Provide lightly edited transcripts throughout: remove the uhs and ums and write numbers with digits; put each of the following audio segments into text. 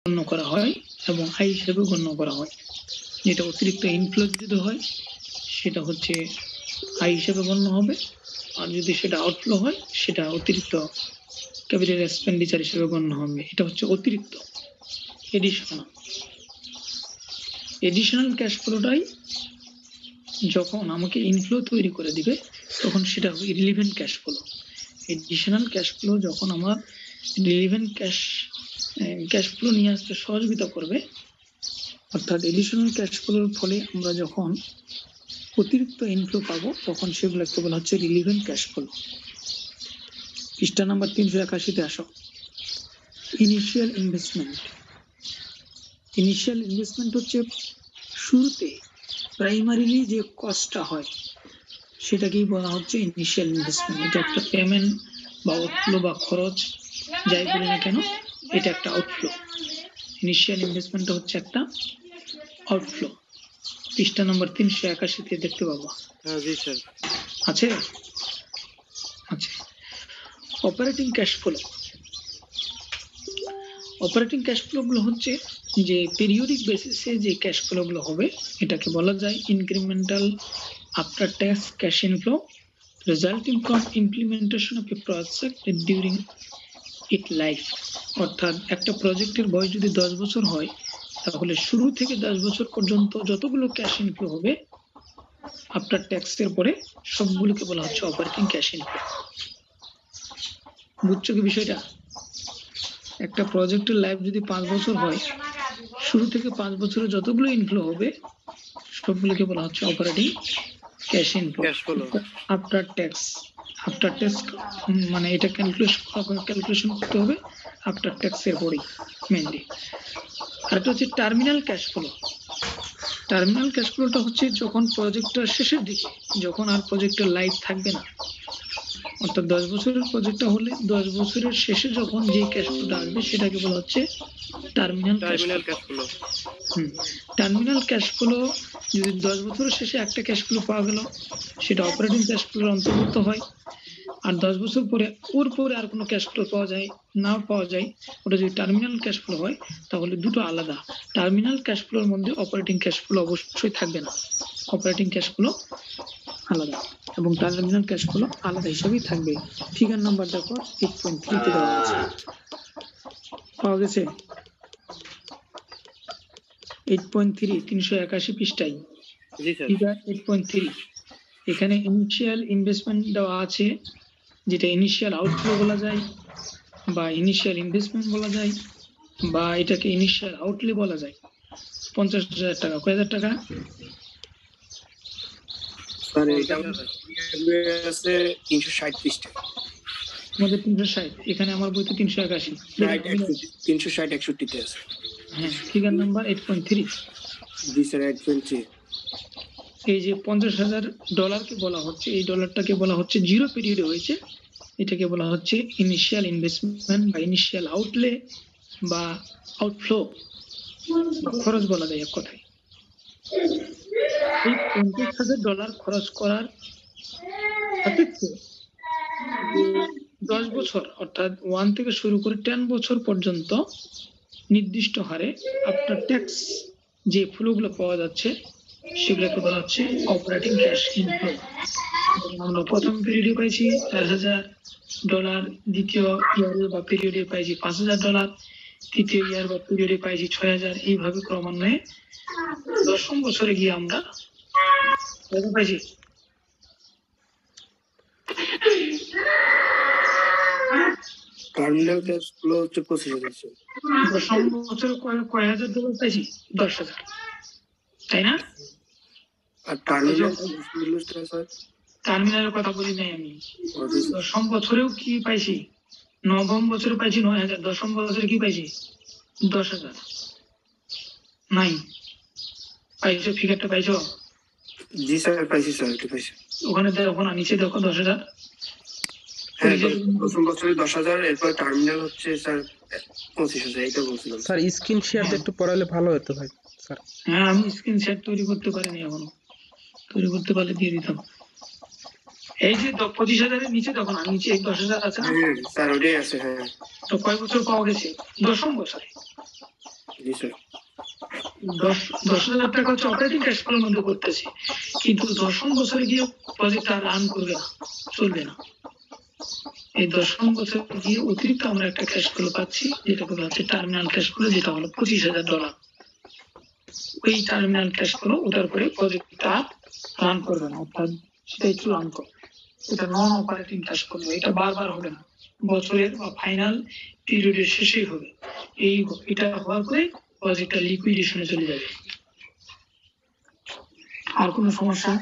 গণ্য করা হয় এবং আয় হিসেবে গণ্য করা হয়। যেটা অতিরিক্ত ইনফ্লো যদি হয় সেটা হচ্ছে আয় হিসেবে গণ্য হবে, আর যদি সেটা আউটফ্লো হয় সেটা অতিরিক্ত ক্যাপিটাল এক্সপেন্ডিচার হিসেবে গণ্য হবে। এটা হচ্ছে অতিরিক্ত এডিশনাল ক্যাশ ফ্লোটাই যখন আমাকে ইনফ্লো তৈরি করে দিবে তখন সেটা হবে relevant cash flow. Additional cash flow যখন আমার রিলিভেন্ট ক্যাশ ফ্লো নিয়ে আসতে সহযোগিতা করবে, অর্থাৎ এডিশনাল ক্যাশ ফ্লোর ফলে আমরা যখন অতিরিক্ত ইনফ্লো পাবো তখন সেগুলোকে বলা হচ্ছে রিলিভেন্ট ক্যাশ ফ্লো। পৃষ্ঠা নাম্বার 381-তে আসো। ইনিশিয়াল ইনভেস্টমেন্ট হচ্ছে শুরুতে প্রাইমারিলি যে কস্টটা হয় সেটাকেই বলা হচ্ছে ইনিশিয়াল ইনভেস্টমেন্ট। এটা একটা পেমেন্ট বা আউটফ্লো বা খরচ যাই বলি না কেন, এটা একটা আউটফ্লো। ইনিশিয়াল ইনভেস্টমেন্টটা হচ্ছে একটা আউটফ্লো। পৃষ্ঠা নম্বর 381-তে দেখতে পাবো। জি স্যার। আছে? আচ্ছা, operating cash flow. Operating cash flow গুলো হচ্ছে যে পিরিয়ডিক বেসিসে যে ক্যাশ ফ্লো গুলো হবে এটাকে বলা যায় incremental after tax cash inflow resulting from implementation of a project during its life। অর্থাৎ একটা প্রজেক্টের বয়স যদি 10 বছর হয় তাহলে শুরু থেকে 10 বছর পর্যন্ত যতগুলো ক্যাশ ইনফ্লো হবে আফটার ট্যাক্সের পরে সবগুলোকে বলা হচ্ছে অপারেটিং ক্যাশ ইনফ্লো। বুঝছো কি বিষয়টা? একটা প্রজেক্টের লাইফ যদি 5 বছর হয়, শুরু থেকে 5 বছরে যতগুলো ইনফ্লো হবে সবগুলোকে বলা হচ্ছে operating cash inflow after tax. মানে এটা ক্যালকুলেশন করতে হবে আফটার ট্যাক্সের পরেই মেইনলি। আর এটা হচ্ছে terminal cash flow. Terminal cash ফ্লোটা হচ্ছে যখন প্রজেক্টটার শেষের দিকে, যখন আর প্রজেক্টের লাইফ থাকবে না, অর্থাৎ 10 বছরের প্রজেক্টটা হলে 10 বছরের শেষে যখন যে ক্যাশ ফ্লোটা আসবে সেটাকে বলা হচ্ছে terminal cash flow. Terminal cash flow যদি 10 বছরের শেষে একটা ক্যাশ ফ্লো পাওয়া গেল সেটা অপারেটিং ক্যাশ ফ্লোর অন্তর্ভুক্ত হয়। আর 10 বছর পরে ওর পরে আর কোনো ক্যাশ ফ্লো পাওয়া যায় ওটা যদি টার্মিনাল ক্যাশ ফ্লো হয় তাহলে দুটো আলাদা। টার্মিনাল ক্যাশ ফ্লোর মধ্যে অপারেটিং ক্যাশ ফ্লো অবশ্যই থাকবে না, অপারেটিং ক্যাশ ফ্লো আলাদা এবং টার্মিনাল ক্যাশ ফ্লো আলাদা হিসেবেই থাকবে। ফিগার নাম্বার দেখো 8.3 তে দেওয়া আছে, পাওয়া গেছে? 8.3 381 পৃষ্ঠায় ফিগার 8.3। এখানে ইনিশিয়াল ইনভেস্টমেন্ট দেওয়া আছে, যেটা ইনিশিয়াল আউটফ্লো বলা যায় বা ইনিশিয়াল ইনভেস্টমেন্ট বলা যায় বা এটাকে ইনিশিয়াল আউটলে বলা যায়। 50,000 টাকা। কয় হাজার টাকা? স্যার এটা আছে 360 পৃষ্ঠা। আমাদের 360, এখানে আমার বইতে 381। 360 61 তে আছে। হ্যাঁ, ফিগার নাম্বার 8.3। জি স্যার 8.3। এই যে $50,000 বলা হচ্ছে, এই ডলারটাকে বলা হচ্ছে জিরো পিরিয়ডে হয়েছে, এটাকে বলা হচ্ছে ইনিশিয়াল ইনভেস্টমেন্ট বা ইনিশিয়াল আউটলে বা আউটফ্লো, খরচ বলা যায় এক কথায়। এই $50,000 খরচ করার সাপেক্ষে 10 বছর অর্থাৎ 1 থেকে শুরু করে 10 বছর পর্যন্ত নির্দিষ্ট হারে আফটার ট্যাক্স যে ফ্লোগুলো পাওয়া যাচ্ছে সেগুলোকে বলা হচ্ছে অপারেটিং ক্যাশ ইনফ্লো। আমরা প্রথম পিরিয়ডে পাইছি $4,000, দ্বিতীয় ইয়ারে বা পিরিয়ডে পাইছি $5,000, তৃতীয় ইয়ার বা পিরিয়ডে পাইছি 6,000। এইভাবে ক্রমান্বয়ে 10ম বছরে গিয়ে আমরা কত পাইছি? টার্মিনাল ক্যাশ ফ্লো হচ্ছে 25,000। 10ম বছরে কয় হাজার ডলার পাইছি? 10,000, তাই না? আর টার্মিনালের কথা বলি নাই আমি। 10ম বছরেও কি পাইছি? 9ম বছরে পাইছি 9,000। 10ম বছরে কি পাইছি? 10,000। নাই পাইছো? ফিগারটা পাইছো? জি স্যার পাইছি স্যার, এটা পাইছি। ওখানে দেখো না, নিচে দেখো 10,000। হ্যাঁ, 10ম বছরে 10,000, এরপর টার্মিনাল হচ্ছে স্যার 25,000। এটা বলছিলাম স্যার। স্ক্রিন শেয়ার একটু পড়ালে ভালো হতো ভাই স্যার। হ্যাঁ, আমি স্ক্রিন শেয়ার তৈরি করতে পারিনি এখনো, তৈরি করতে পারলে দিয়ে দিতাম। এই যে 25,000-এর নিচে দেখো না, নিচে 10,000 আছে না স্যার? ওটাই আছে। হ্যাঁ, তো কয় বছর পাওয়া গেছে? 10ম বছরে। জি স্যার। 10,000 টাকা হচ্ছে অপারেটিং ক্যাশ ফ্লোর মধ্যে করতেছি, কিন্তু 10 বছরে গিয়ে প্রজেক্ট আর রান করবে না, চলবে না। এই 10 বছর গিয়ে অতিরিক্ত আমরা একটা ক্যাশ ফ্লো পাচ্ছি, যেটা বলা হচ্ছে টার্মিনাল ক্যাশ ফ্লো, যেটা হলো $25,000। ওই টার্মিনাল ক্যাশ ফ্লো ওটার পরে প্রজেক্টটা রান করবে না, অর্থাৎ সেটাই চূড়ান্ত। এটা নন অপারেটিং ক্যাশ ফ্লো, এটা বারবার হবে না, বছরের বা ফাইনাল পিরিয়ডের শেষেই হবে। এটা হওয়ার পরে প্রজেক্টটা লিকুইডেশনে চলে যাবে। আর কোনো সমস্যা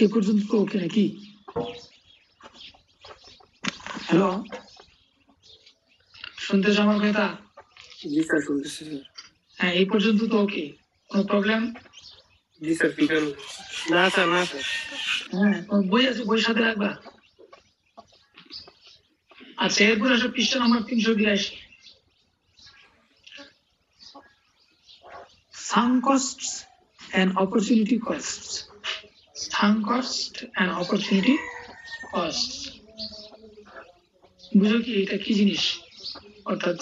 এ পর্যন্ত ওকে নাকি? হ্যালো, শুনতেছ আমার কথা? জি স্যার শুনতেছি স্যার। হ্যাঁ, এই পর্যন্ত তো ওকে, কোনো প্রবলেম? জি স্যার ঠিক আছে। না স্যার না স্যার। হ্যাঁ, তোমার বই আছে, বই সাথে রাখবা। আচ্ছা, এরপর আসো পৃষ্ঠা number 382। Sunk costs and opportunity costs. Sunk cost and opportunity costs. বুঝো কি এটা কি জিনিস? অর্থাৎ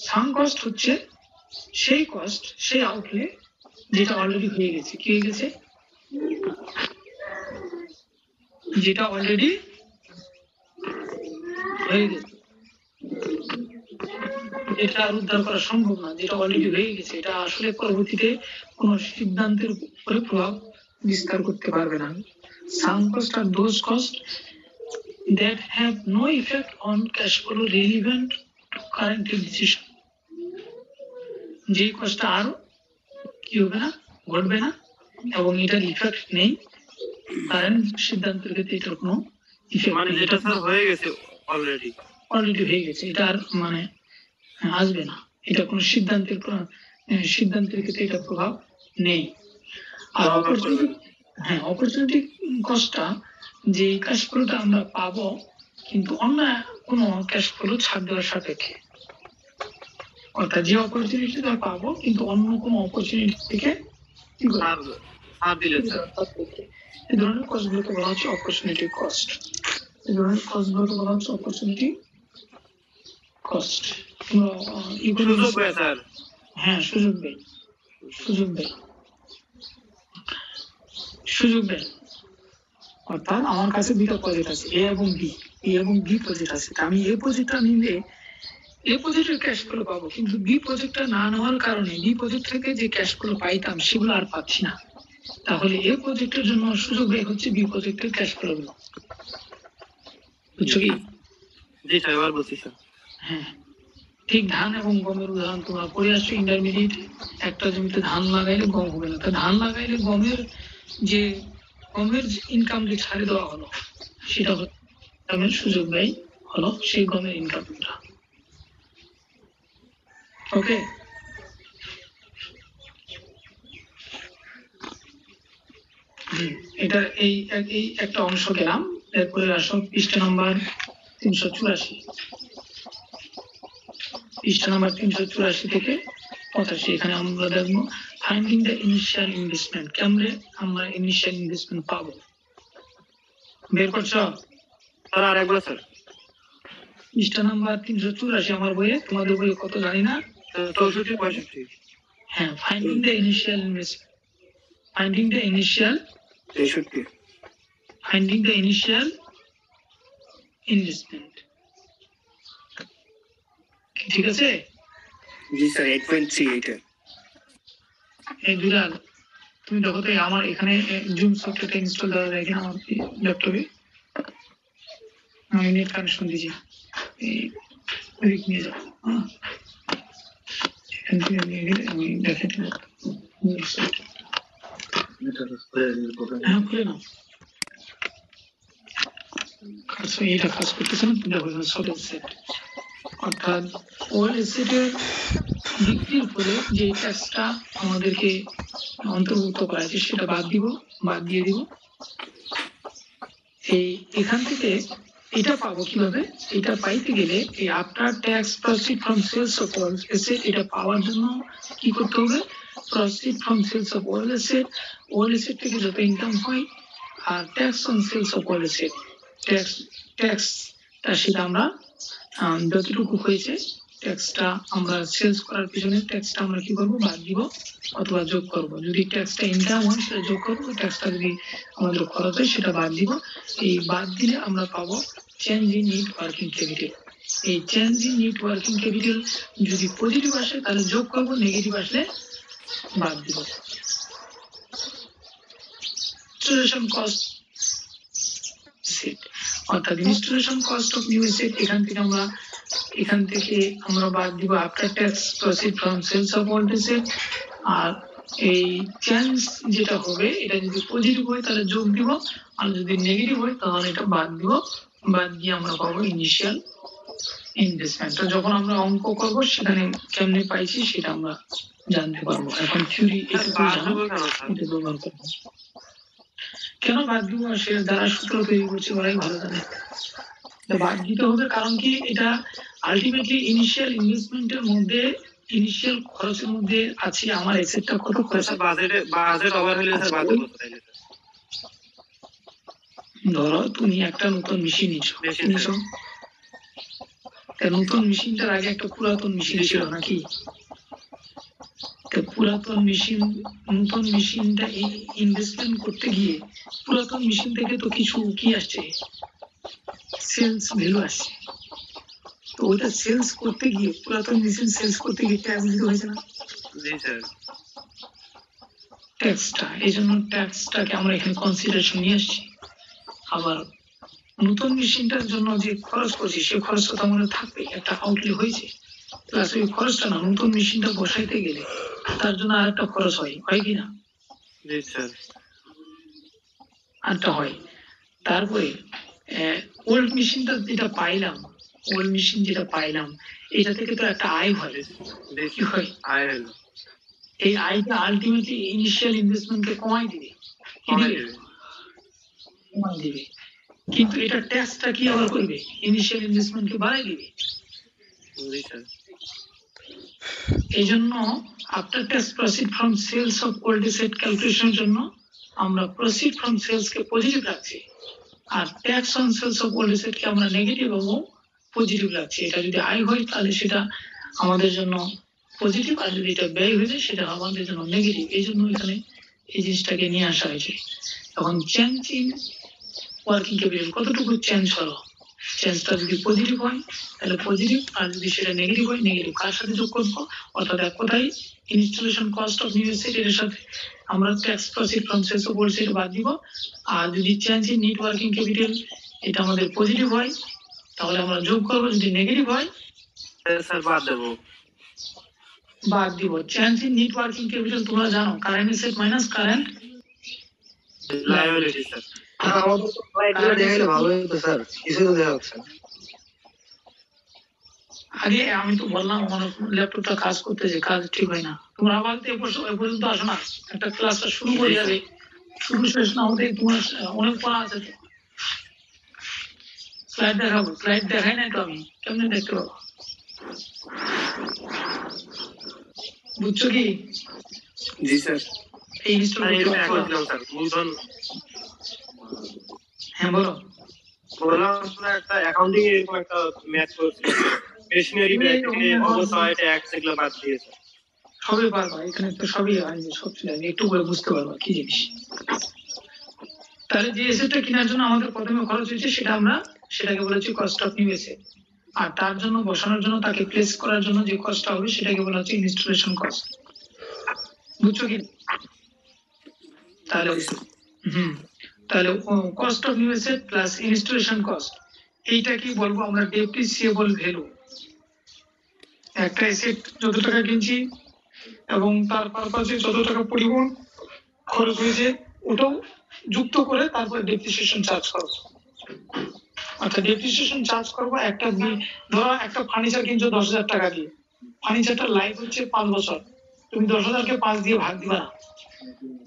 সাঙ্ক কস্ট হচ্ছে সেই কস্ট, সেই আউটলে যেটা অলরেডি হয়ে গেছে। কি হয়ে গেছে? যেটা অলরেডি হয়ে গেছে, এটা আর উদ্ধার করা সম্ভব না, যেটা অলরেডি হয়ে গেছে। এটা আসলে পরবর্তীতে কোনো সিদ্ধান্তের উপরে প্রভাব বিস্তার করতে পারবে না। Sunk costs are those costs that have no effect on cash flow relevant to current decision. যে কষ্টটা আর কি হবে না, ঘটবে না, এবং এটার ইফেক্ট নেই কারেন্ট সিদ্ধান্তের ক্ষেত্রে। এটার কোনো ইফেক্ট মানে যেটা স্যার হয়ে গেছে অলরেডি হয়ে গেছে, এটা আর মানে আসবে না। এটা কোনো সিদ্ধান্তের ক্ষেত্রে এটা প্রভাব নেই। আর অপরচুনিটি কস্টটা, যে ক্যাশ ফ্লোটা আমরা পাবো কিন্তু অন্য কোনো ক্যাশ ফ্লো ছাড় দেওয়ার সাপেক্ষে। অর্থাৎ যে অপরচুনিটিটা পাবো কিন্তু অন্য কোনো অপরচুনিটি থেকে এই ধরনের কস্টগুলোকে বলা হচ্ছে অপরচুনিটি কস্ট। এই ধরনের কস্টগুলোকে বলা হচ্ছে অপরচুনিটি কস্ট। হ্যাঁ, সুযোগ দেয়। অর্থাৎ আমার কাছে দুটো প্রজেক্ট আছে, এ এবং বি প্রজেক্ট আছে। আমি এ প্রজেক্টটা নিলে এ প্রজেক্টের ক্যাশ ফ্লো পাবো, কিন্তু বি প্রজেক্টটা না নেওয়ার কারণে বি প্রজেক্ট থেকে যে ক্যাশ ফ্লো পাইতাম সেগুলো আর পাচ্ছি না। তাহলে এ প্রজেক্টের জন্য সুযোগ ব্যয় হচ্ছে বি প্রজেক্টের ক্যাশ ফ্লো গুলো। বুঝছো কি? জি স্যার, এবার বুঝছি স্যার। হ্যাঁ, ঠিক ধান এবং গমের উদাহরণ তোমরা পড়ে আসছো ইন্টারমিডিয়েট। একটা জমিতে ধান লাগাইলে গম হবে না, ধান লাগাইলে গমের ইনকাম যে ছাড়ে দেওয়া হলো, সেটা গমের সুযোগ ব্যয় হলো সেই গমের ইনকামটা। ওকে, এটা এই একটা অংশ গেলাম। এরপরে আসো পৃষ্ঠা নাম্বার 384। পৃষ্ঠা নাম্বার 384 থেকে 85। এখানে আমরা দেখবো ফাইন্ডিং দ্য ইনিশিয়াল ইনভেস্টমেন্ট। কেমনে আমরা ইনিশিয়াল ইনভেস্টমেন্ট পাবো, বের করছো? স্যার আরেকবার স্যার। পৃষ্ঠা নাম্বার 384 আমার বইয়ে, তোমাদের বইয়ে কত জানি না, 64 65। হ্যাঁ, finding the initial investment, finding the initial 63। Finding the initial investment. ঠিক আছে? জি স্যার, 8.3 এটা। এই দুলাল, তুমি দেখো তো আমার এখানে জুম সফটওয়্যারটা ইনস্টল দেওয়া যায় কিনা আমার ল্যাপটপে। আমি নেট কানেকশন দিয়েছি, এই লিঙ্ক নিয়ে যাও। এখান থেকে নিয়ে গেলে আমি দেখে দেবো। হ্যাঁ, খুলে নাও। এটা কাজ করতেছে না, দেখো সলিড সেট। অর্থাৎ ওয়েল এসেটের বিক্রির ফলে যে ট্যাক্সটা আমাদেরকে অন্তর্ভুক্ত করা আছে সেটা বাদ দিয়ে দিব। এখান থেকে এটা পাবো কিভাবে? এটা পাইতে গেলে এই after tax proceed from sales of old asset, এটা পাওয়ার জন্য কি করতে হবে? Proceed from sales of old asset থেকে যত ইনকাম হয়, আর tax on sales of old asset, ট্যাক্সটা সেটা আমরা যতটুকু হয়েছে ট্যাক্সটা আমরা সেলস করার পিছনে ট্যাক্সটা আমরা কি করব, বাদ দিব অথবা যোগ করব। যদি ট্যাক্সটা ইনকাম হয় সেটা যোগ করব, ট্যাক্সটা যদি আমাদের খরচ হয় সেটা বাদ দিব। এই বাদ দিলে আমরা পাবো change in net working capital. এই change in net working capital যদি পজিটিভ আসে তাহলে যোগ করব, নেগেটিভ আসলে বাদ দিব। ইনস্টলেশন কস্ট সেট অর্থাৎ installation cost of new asset, এখান থেকে আমরা বাদ দিব after tax proceed from sales of old asset. আর এই চেঞ্জ যেটা হবে এটা যদি পজিটিভ হয় তাহলে যোগ দিব, আর যদি নেগেটিভ হয় তাহলে এটা বাদ দিব। বাদ দিয়ে আমরা পাবো ইনিশিয়াল ইনভেস্টমেন্ট। যখন আমরা অঙ্ক করব সেখানে কেমনে পাইছি সেটা আমরা জানতে পারবো। এখন থিওরি এটা ব্যবহার করবো। কেন বাদ দিব সে যারা সূত্র তৈরি করছে ওরাই ভালো জানে। বাদ দিতে হবে কারণ কি, এটা আলটিমেটলি ইনিশিয়াল ইনভেস্টমেন্টের মধ্যে, ইনিশিয়াল খরচের মধ্যে আছে আমার এসেটটা কত খরচ। বাজেট ওভার হলে স্যার বাদ দেব তাইলে। ধরো তুমি একটা নতুন মেশিন নিছো, নতুন মেশিনটার আগে একটা পুরাতন মেশিন ছিল নাকি? পুরাতন মেশিন, নতুন মেশিনটা ইনভেস্টমেন্ট করতে গিয়ে পুরাতন মেশিন থেকে তো কিছু কি আসছে, সেলস ভ্যালু আসছে। তো ওইটা সেলস করতে গিয়ে, পুরাতন মেশিন সেলস করতে গিয়ে ট্যাক্স দিতে হয়েছে না? জি স্যার। ট্যাক্সটা, এই জন্য ট্যাক্সটাকে আমরা এখানে কনসিডারেশন নিয়ে আসছি। আবার নতুন মেশিনটার জন্য যে খরচ করছি সে খরচটা তো আমাদের থাকবে, একটা আউটলে হয়েছে। প্লাস ওই খরচটা না, নতুন মেশিনটা বসাইতে গেলে তার জন্য আর একটা খরচ হয় কিনা? জি স্যার। আরটা হয়। তারপরে ওল্ড মেশিনটা যেটা পাইলাম, ওল্ড মেশিন যেটা পাইলাম এটা থেকে তো একটা আয় হয়। কি হয়? আয় হলো। এই আয়টা আলটিমেটলি ইনিশিয়াল ইনভেস্টমেন্টকে কমাই দিবে। কমাই দিবে। কিন্তু এটা ট্যাক্সটা কি আবার করবে? ইনিশিয়াল ইনভেস্টমেন্টকে বাড়াই দিবে। এই জন্য after tax proceed from sales of old asset ক্যালকুলেশনের জন্য আমরা প্রসিড ফ্রম সেলস কে পজিটিভ রাখছি, আর tax on sales of old asset কে আমরা নেগেটিভ এবং পজিটিভ রাখছি। এটা যদি আয় হয় তাহলে সেটা আমাদের জন্য পজিটিভ, আর যদি এটা ব্যয় হয়ে যায় সেটা আমাদের জন্য নেগেটিভ। এই জন্য এখানে এই জিনিসটাকে নিয়ে আসা হয়েছে। এখন চেঞ্জ ইন ওয়ার্কিং ক্যাপিটাল কতটুকু চেঞ্জ হলো, চেঞ্জটা যদি পজিটিভ হয় তাহলে পজিটিভ, আর যদি সেটা নেগেটিভ হয় নেগেটিভ। কার সাথে যোগ করবো? অর্থাৎ এক কথাই installation cost of new asset এর সাথে আমরা tax proceed from sales of old asset বাদ দিব। আর যদি change in net working capital এটা আমাদের পজিটিভ হয় তাহলে আমরা যোগ করবো, যদি নেগেটিভ হয় স্যার বাদ দেব। বাদ দিব। Change in net working capital তোমরা জানো, current asset minus current liability sir. আমাদের তো স্লাইডগুলো দেখাইলে ভালো হতো স্যার, কিছু তো দেখা যাচ্ছে না। আগে আমি তো বললাম আমার ল্যাপটপটা কাজ করতেছে, কাজ ঠিক হয় না। তোমরা আবার এ পর্যন্ত আসো না, একটা ক্লাসটা শুরু করে যাবে, শুরু শেষ না হতে তোমার অনেক পড়া আছে। স্লাইড দেখাবো, স্লাইড দেখাই নাই তো আমি, কেমনে দেখতে পাবো? বুঝছো কি? জি স্যার। এই ইনস্টল মূলধন। হ্যাঁ বলো। বললাম আপনার একটা অ্যাকাউন্টিং এরকম একটা ম্যাথ করছি, মেশিনারি ব্যাংক থেকে অবশ্যই ট্যাক্স এগুলো বাদ দিয়েছে। সবই পারবা, এখানে তো সবই আছে, সব একটু করে বুঝতে পারবা কি জিনিস। তাহলে যে এসেটটা কেনার জন্য আমাদের প্রথমে খরচ হয়েছে সেটাকে বলেছি কস্ট অফ নিউ এসেট, আর তার জন্য বসানোর জন্য তাকে প্লেস করার জন্য যে কস্টটা হবে সেটাকে বলা হচ্ছে ইনস্টলেশন কস্ট। বুঝছো কি? তাহলে তাহলে cost of new asset plus installation cost, এইটা কি বলবো আমরা ডেপ্রিসিয়েবল ভ্যালু। একটা এসেট যত টাকা কিনছি এবং তার পারপাসে যত টাকা পরিবহন খরচ হয়েছে ওটাও যুক্ত করে তারপর ডেপ্রিসিয়েশন চার্জ করবো। অর্থাৎ ডেপ্রিসিয়েশন চার্জ করবো একটা, ধরো একটা ফার্নিচার কিনছো 10,000 টাকা দিয়ে, ফার্নিচারটার লাইফ হচ্ছে 5 বছর, তুমি 10,000-কে 5 দিয়ে ভাগ দিবা না,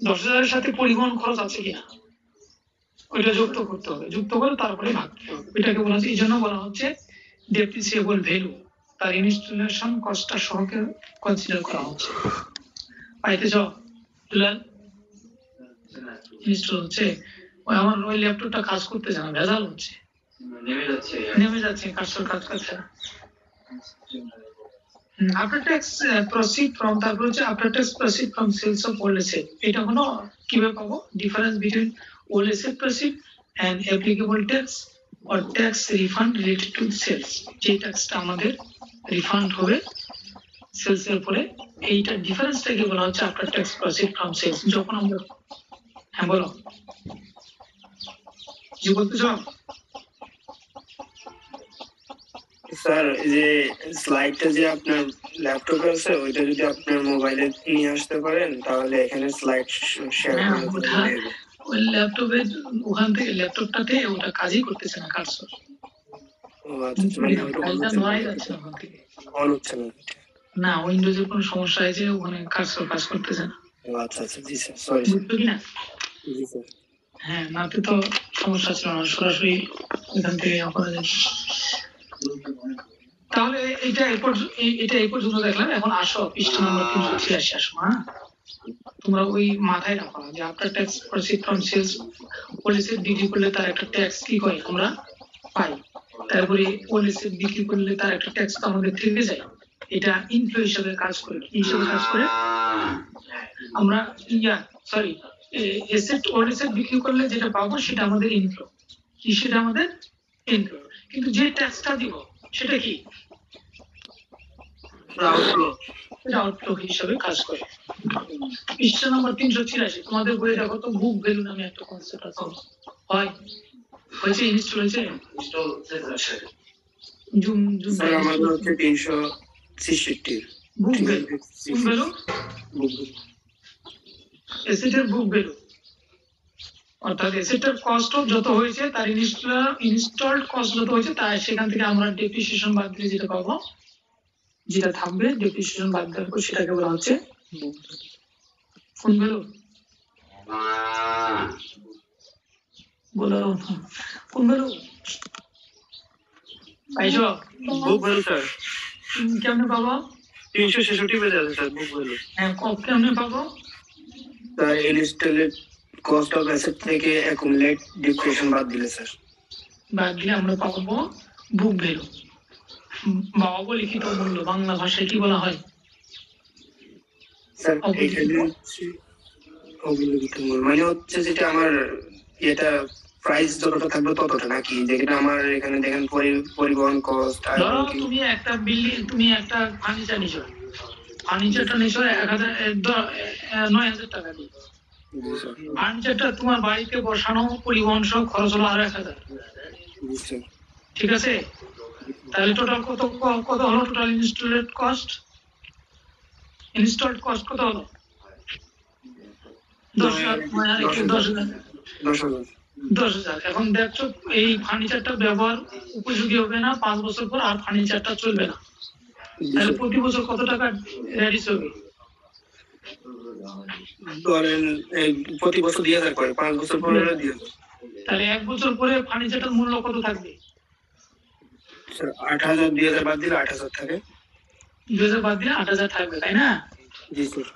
10,000-এর সাথে পরিবহন খরচ আছে কিনা ওইটা যুক্ত করতে হবে, যুক্ত করে তারপরে ভাগ দিতে হবে। এটাকে বলা হচ্ছে, এই জন্য বলা হচ্ছে ডেপ্রিসিয়েবল ভ্যালু, তার ইনস্টলেশন কস্টটা সহকে কনসিডার করা হচ্ছে। পাইতেছ? ইনস্টল হচ্ছে, ওই আমার ওই ল্যাপটপটা কাজ করতেছে না, ভেজাল হচ্ছে, নেমে যাচ্ছে কাজ করছে না। আফটার ট্যাক্স প্রসিড ফ্রম, তারপর হচ্ছে after tax proceed from sales of old asset. এটা হলো কিভাবে পাবো, difference between old asset proceed and applicable tax or tax refund related to sales. যে ট্যাক্সটা আমাদের রিফান্ড হবে সেলস এর পরে, এইটা ডিফারেন্সটাকে বলা হচ্ছে after tax proceed from sales. যখন আমরা, হ্যাঁ বলো, জি বলতে চাও? স্যার এই যে স্লাইডটা যে আপনার ল্যাপটপে আছে ওইটা যদি আপনার মোবাইলে নিয়ে আসতে পারেন তাহলে এখানে স্লাইড শেয়ার হ্যাঁ, করে ওটা ওই ল্যাপটপে, ওখান থেকে ল্যাপটপটাতে ওটা কাজই করতেছে না, কার্সর ও আচ্ছা মানে ওটা ফাইলটা নড়াই যাচ্ছে না ওখান থেকে। অন হচ্ছে না। না, উইন্ডোজের কোনো সমস্যা হয়েছে, ওখানে কার্সর কাজ করতেছে না। ও আচ্ছা আচ্ছা জি স্যার সরি বুঝছো কিনা? জি স্যার হ্যাঁ, নাতে তো সমস্যা ছিল না, সরাসরি এখান থেকে ইয়ে করা যায়। তাহলে এটা এই পর্যন্ত দেখলাম। এখন আসো পৃষ্ঠা নম্বর 386 আসো। হ্যাঁ, তোমরা ওই মাথায় রাখো যে after tax proceed from sales, policy বিক্রি করলে তার একটা ট্যাক্স কি করে আমরা পাই, তারপরে পলিসি বিক্রি করলে তার একটা ট্যাক্স তো আমাদের থেকে যায়। এটা ইনফ্লো হিসাবে কাজ করে। কি হিসাবে কাজ করে? আমরা সরি, এসেট ওল্ড এসেট বিক্রি করলে যেটা পাবো সেটা আমাদের ইনফ্লো। কি সেটা আমাদের ইনফ্লো, কিন্তু যে ট্যাক্সটা দিব সেটা কি? আউটফ্লো। এটা আউটফ্লো হিসাবে কাজ করে। পৃষ্ঠা নম্বর 386 তোমাদের বইয়ে দেখো তো, বুক ভ্যালু নামে একটা কনসেপ্ট আছে। হয়েছে ইনস্টল হয়েছে? জুম জুম স্যার আমাদের হচ্ছে 366 বুক ভ্যালু, কোন ভ্যালু? এসেটের বুক ভ্যালু, অর্থাৎ এসেটের কস্ট যত হয়েছে তার ইনস্টলড কস্ট যত হয়েছে তাই সেখান থেকে আমরা ডেপ্রিসিয়েশন বাদ দিলে যেটা পাবো, যেটা থাকবে ডেপ্রিসিয়েশন বাদ দেওয়ার পর সেটাকে বলা হচ্ছে কোন ভ্যালু? বলো কোন ভ্যালু পাইছো? বুক ভ্যালু স্যার কেমনে পাবো? 366 পেজে আছে স্যার বুক ভ্যালু। হ্যাঁ, কেমনে পাবো? Sir installed cost of asset থেকে অ্যাকুমুলেট ডিপ্রিসিয়েশন বাদ দিলে স্যার বাদ দিলে আমরা পাবো বুক ভ্যালু বা অবলিখিত মূল্য। বাংলা ভাষায় কি বলা হয়? স্যার এখানে হচ্ছে অবলিখিত মূল্য মানে হচ্ছে যেটা আমার এটা প্রাইস যতটা থাকবে ততটা নাকি, যেটা আমার এখানে দেখেন পরিবহন কস্ট আর ধরো তুমি একটা বিল্ডিং, তুমি একটা ফার্নিচার নিছো, ফার্নিচারটা নিছো 9,000 টাকা দিয়ে। ফার্নিচারটা তোমার বাড়িতে বসানো পরিবহন সহ খরচ হলো আরো 1,000, ঠিক আছে? তাহলে টোটাল কত হলো? টোটাল ইনস্টলড কস্ট কত হলো? 10,000। এখন দেখছো এই ফার্নিচারটা ব্যবহার উপযোগী হবে না, 5 বছর পর আর ফার্নিচারটা চলবে না, তাহলে প্রতি বছর কত টাকা রেডিস হবে? ধরেন প্রতি বছর 2,000 করে 5 বছর পরে 2,000। তাহলে 1 বছর পরে ফার্নিচারটার মূল্য কত থাকবে? স্যার 8,000 2,000 বাদ দিলে 8,000 থাকে। 2,000 বাদ দিলে 8,000 থাকবে, তাই না? জি স্যার।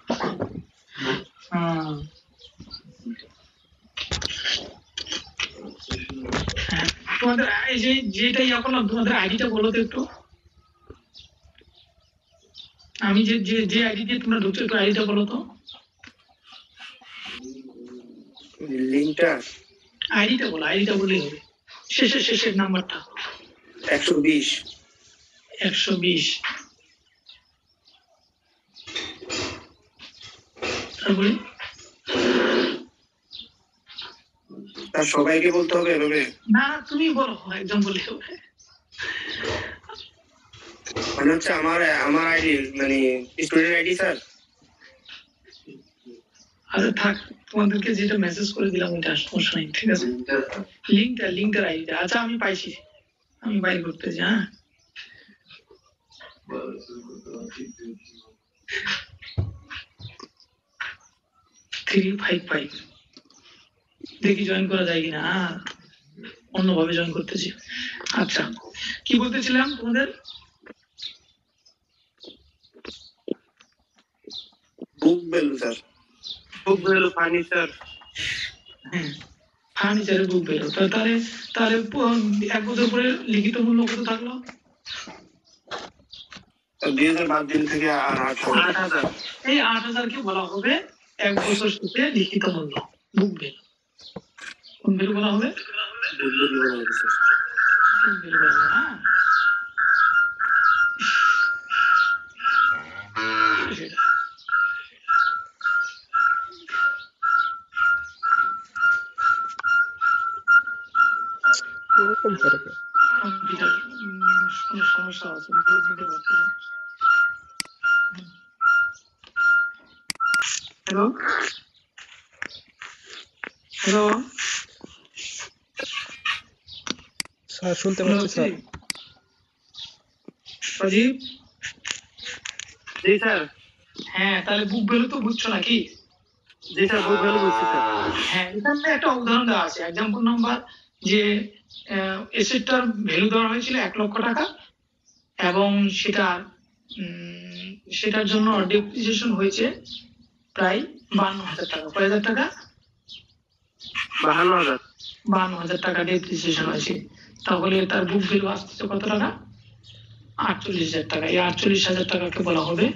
তোমাদের এই যেটা ইয়া করলাম, তোমাদের আইডিটা বলো তো একটু। আমি যে আইডি দিয়ে তোমরা ঢুকছো, একটু আইডিটা বলো তো। লিংকটা আইডিটা বললেই হবে। শেষের নাম্বারটা 120 তারপরে তার সবাইকে বলতে হবে এভাবে? না, তুমি বলো, একজন বললে হবে। মানে হচ্ছে আমার আইডি মানে স্টুডেন্ট আইডি স্যার। আরে থাক, তোমাদেরকে যেটা মেসেজ করে দিলাম ওইটা সমস্যা নেই, ঠিক আছে? লিঙ্কটার আইডিটা আচ্ছা আমি পাইছি, আমি বাইর করতেছি। হ্যাঁ, দেখি জয়েন করা যায় কিনা। অন্যভাবে জয়েন করতেছি। আচ্ছা, কি বলতেছিলাম তোমাদের? Book value sir. Book value furniture. হ্যাঁ, ফার্নিচারের বুক ভ্যালু। তাহলে 1 বছর পরে লিখিত মূল্য কত থাকলো? 2000 বাদ দিন থেকে আর 8000। 8000 এই 8,000 কে বলা হবে 1 বছর শেষে লিখিত মূল্য, বুক ভ্যালু। কোন ভ্যালু বলা হবে? বুক ভ্যালু বলা হবে। হ্যাঁ, সেটা। এরকম করে কেন? কম্পিউটার কোনো সমস্যা আছে, বুঝে নিতে পারছি না। হ্যালো হ্যালো, স্যার শুনতে পাচ্ছি স্যার। সজীব, জি স্যার। হ্যাঁ তাহলে বুক ভ্যালু তো বুঝছো নাকি? জি স্যার, বুক ভ্যালু বুঝছি স্যার। হ্যাঁ, এখানে একটা উদাহরণ দেওয়া আছে, এক্সাম্পল নাম্বার, যে এসেটটার ভ্যালু দেওয়া হয়েছিল 1 লক্ষ টাকা এবং সেটার জন্য ডেপ্রিসিয়েশন হয়েছে প্রায় 52,000 টাকা। কয় হাজার টাকা? 52000। 52,000 টাকা ডেপ্রিসিয়েশন হয়েছে। তাহলে তার বুক ভ্যালু আসছে কত টাকা? 48,000 টাকা। এই 48,000 টাকাকে বলা হবে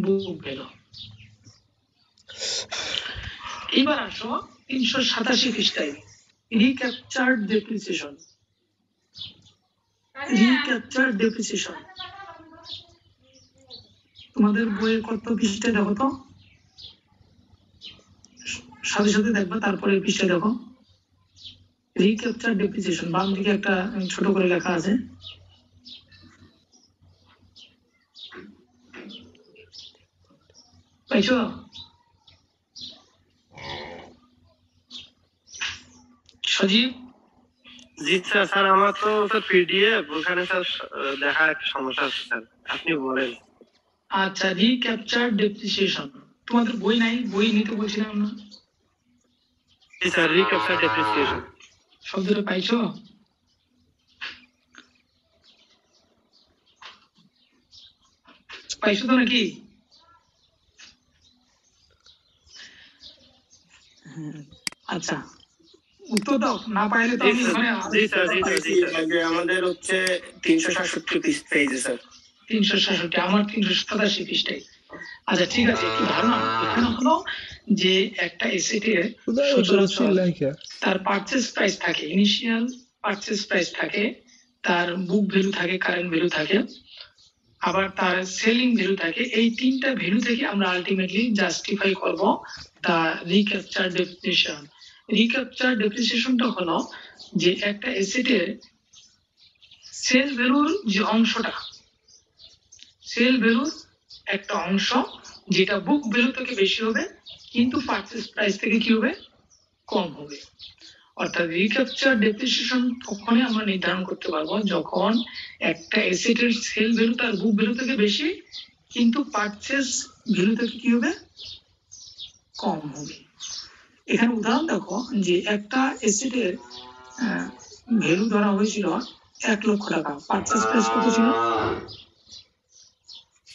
বুক ভ্যালু। এবার আসো 387 পৃষ্ঠায় রিক্যাপচার্ড ডেপ্রিসিয়েশন। রিক্যাপচার্ড ডেপ্রিসিয়েশন তোমাদের বইয়ের কত পৃষ্ঠায় দেখো তো, সাথে সাথে দেখবা, তারপরে পৃষ্ঠায় দেখো। রিক্যাপচার্ড ডেপ্রিসিয়েশন বাম দিকে একটা ছোট করে লেখা আছে। পাইছো? সজীব, জি স্যার। স্যার আমার তো স্যার পিডিএফ, ওখানে স্যার দেখা একটা সমস্যা আছে স্যার, আপনি বলেন। আচ্ছা, রিক্যাপচার্ড ডেপ্রিসিয়েশন তোমাদের বই নাই? বই নিতে বলছিলাম না? জি স্যার, রিক্যাপচার ডেপ্রিসিয়েশন শব্দটা পাইছো? পাইছো তো নাকি? আচ্ছা, উত্তর দাও, না পাইলে তো আমি মানে জি স্যার, জি স্যার, জি স্যার। লাগবে আমাদের হচ্ছে 367 পেজে স্যার। 367, আমার 387 পৃষ্ঠায়। আচ্ছা ঠিক আছে, একটু ধারণা এখানে হলো যে একটা এসেটের সচরাচর তার পারচেজ প্রাইস থাকে, ইনিশিয়াল পারচেজ প্রাইস থাকে, তার বুক ভ্যালু থাকে, কারেন্ট ভ্যালু থাকে, আবার তার সেলিং ভ্যালু থাকে। এই তিনটা ভ্যালু থেকে আমরা আলটিমেটলি জাস্টিফাই করব দা রিক্যাপচার ডেপ্রিসিয়েশন। রিক্যাপচার ডেপ্রিসিয়েশনটা হলো যে একটা এসেটের সেল ভ্যালুর যে অংশটা, সেল ভ্যালুর একটা অংশ যেটা বুক ভ্যালু থেকে বেশি হবে কিন্তু পারচেজ প্রাইস থেকে কি হবে? কম হবে। অর্থাৎ রিক্যাপচার ডেপ্রিসিয়েশন তখনই আমরা নির্ধারণ করতে পারবো যখন একটা অ্যাসেটের সেল ভ্যালু তার বুক ভ্যালু থেকে বেশি কিন্তু পারচেজ ভ্যালু থেকে কি হবে? কম হবে। এখানে উদাহরণ দেখো যে একটা অ্যাসেটের ভ্যালু ধরা হয়েছিল 1 লক্ষ টাকা, পারচেজ প্রাইস কত ছিল?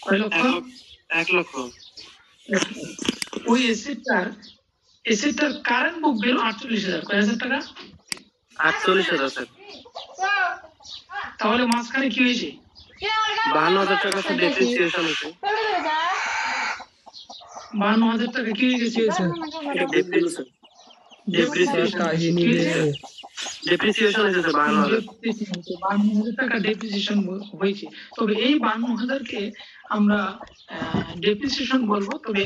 কয় লক্ষ? 1 লক্ষ। ওই এসেটটার কারেন্ট বুক ভ্যালু 48,000। কয় হাজার টাকা? 48,000 স্যার। তাহলে মাঝখানে কি হয়েছে? 52,000 টাকা স্যার ডেপ্রিসিয়েশন হয়েছে। 52,000 টাকা কি হয়ে গেছে? ডেপ্রিসিয়েশন হয়েছে স্যার 52,000 টাকা ডেপ্রিসিয়েশন হয়েছে। তবে এই 52,000 কে আমরা ডেপ্রিসিয়েশন বলবো, তবে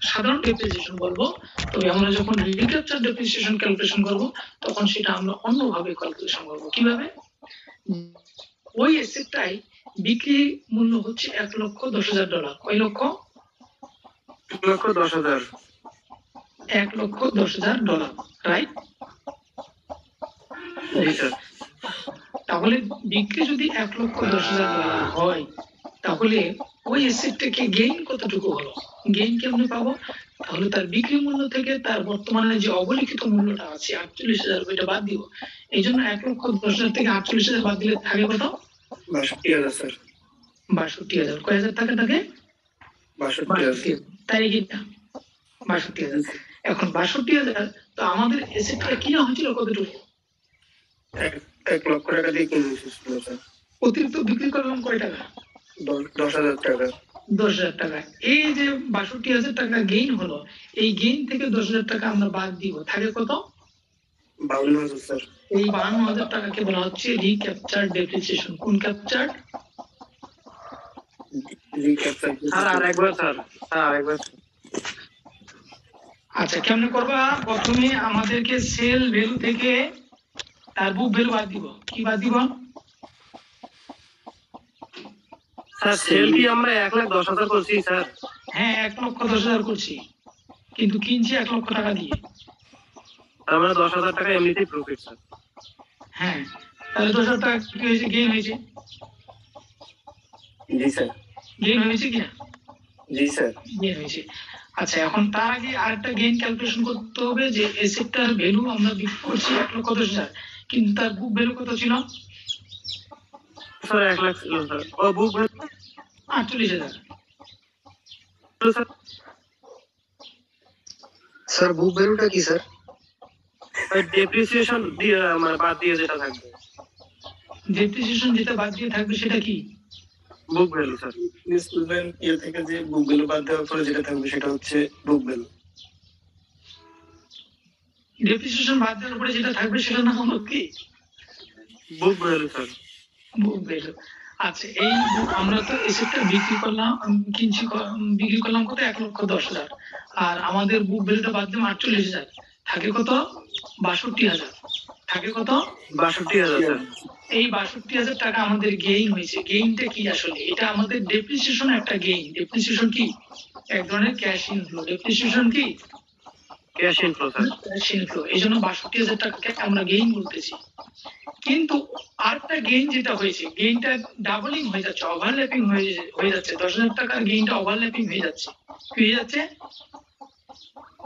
সাধারণ ডেপ্রিসিয়েশন বলবো। তবে আমরা যখন রিক্যাপচার ডেপ্রিসিয়েশন ক্যালকুলেশন করব তখন সেটা আমরা অন্যভাবে ক্যালকুলেশন করব। কিভাবে? ওই অ্যাসেটটাই বিক্রি মূল্য হচ্ছে $1,10,000। কয় লক্ষ? 1,10,000। $1,10,000, রাইট? তাহলে বিক্রি যদি $1,10,000 হয় তাহলে ওই অ্যাসেট থেকে গেইন কতটুকু হলো? গেইন কেমনে পাবো? তাহলে তার বিক্রি মূল্য থেকে তার বর্তমানে যে অবলিখিত মূল্যটা আছে 48,000, ওইটা বাদ দিব। এই জন্য 1,10,000 থেকে 48,000 বাদ দিলে থাকে কত? 62,000 স্যার। 62,000। কয় হাজার টাকা থাকে? 62,000। তাই কি না? 62,000। এখন 62,000, তো আমাদের অ্যাসেটটা কিনা হয়েছিল কতটুকু? 1 লক্ষ টাকা দিয়ে কিনেছিল স্যার। অতিরিক্ত বিক্রি করলাম কয় টাকা? 10,000 টাকা। 10,000 টাকা। এই যে 62,000 টাকা গেইন হলো, এই গেইন থেকে 10,000 টাকা আমরা বাদ দিব, থাকে কত? 52,000 স্যার। এই 52,000 টাকাকে বলা হচ্ছে রিক্যাপচার ডেপ্রিসিয়েশন। কোন ক্যাপচার? রিক্যাপচার। স্যার আরেকবার স্যার, আরেকবার। আচ্ছা, কেমনে করবা? প্রথমে আমাদেরকে সেল ভ্যালু থেকে তার বুক ভ্যালু বাদ দিব। কি বাদ দিব? স্যার সেল কি আমরা 1,10,000 করছি স্যার? হ্যাঁ, 1,10,000 করছি, কিন্তু কিনছি 1 লক্ষ টাকা দিয়ে। তার মানে 10,000 টাকা এমনিতেই প্রফিট স্যার। হ্যাঁ, তাহলে 10,000 টাকা কি হয়েছে? গেইন হয়েছে। জি স্যার। গেইন হয়েছে কিনা? জি স্যার। গেইন হয়েছে। আচ্ছা, এখন তার আগে আরেকটা গেইন ক্যালকুলেশন করতে হবে যে এসেটটার ভ্যালু আমরা বিক্রি করছি 1,10,000, কিন্তু তার বুক ভ্যালু কত ছিল? স্যার 1 লাখ ছিল স্যার। ও বুক ভ্যালু 48,000। স্যার, স্যার বুক ভ্যালুটা কি স্যার? ডেপ্রিসিয়েশন দিয়ে মানে বাদ দিয়ে যেটা থাকবে ডেপ্রিসিয়েশন যেটা বাদ দিয়ে থাকবে সেটা কি? Book value sir. স্টুডেন্ট ইয়ে থেকে যে বুক ভ্যালু বাদ দেওয়ার পরে যেটা থাকবে সেটা হচ্ছে বুক ভ্যালু। ডেপ্রিসিয়েশন বাদ দেওয়ার পরে যেটা থাকবে সেটার নাম হলো কি? Book value sir. Book value. আচ্ছা, এই আমরা তো এসেটটা বিক্রি করলাম, বিক্রি করলাম কত? 1,10,000। আর আমাদের বুক ভ্যালুটা বাদ দিলাম 48,000, থাকে কত? 62,000। থাকে কত? 62,000 স্যার। এই 62,000 টাকা আমাদের গেইন হয়েছে। গেইনটা কি আসলে? এটা আমাদের ডেপ্রিসিয়েশন একটা গেইন। ডেপ্রিসিয়েশন কি? এক ধরনের ক্যাশ ইনফ্লো। ডেপ্রিসিয়েশন কি? Cash inflow sir. Cash inflow. এই জন্য 62,000 টাকাকে আমরা গেইন বলতেছি। কিন্তু আরেকটা গেইন যেটা হয়েছে, গেইনটা ডাবলিং হয়ে যাচ্ছে, ওভারল্যাপিং হয়ে যাচ্ছে। 10,000 টাকার গেইনটা ওভারল্যাপিং হয়ে যাচ্ছে। কি হয়ে যাচ্ছে?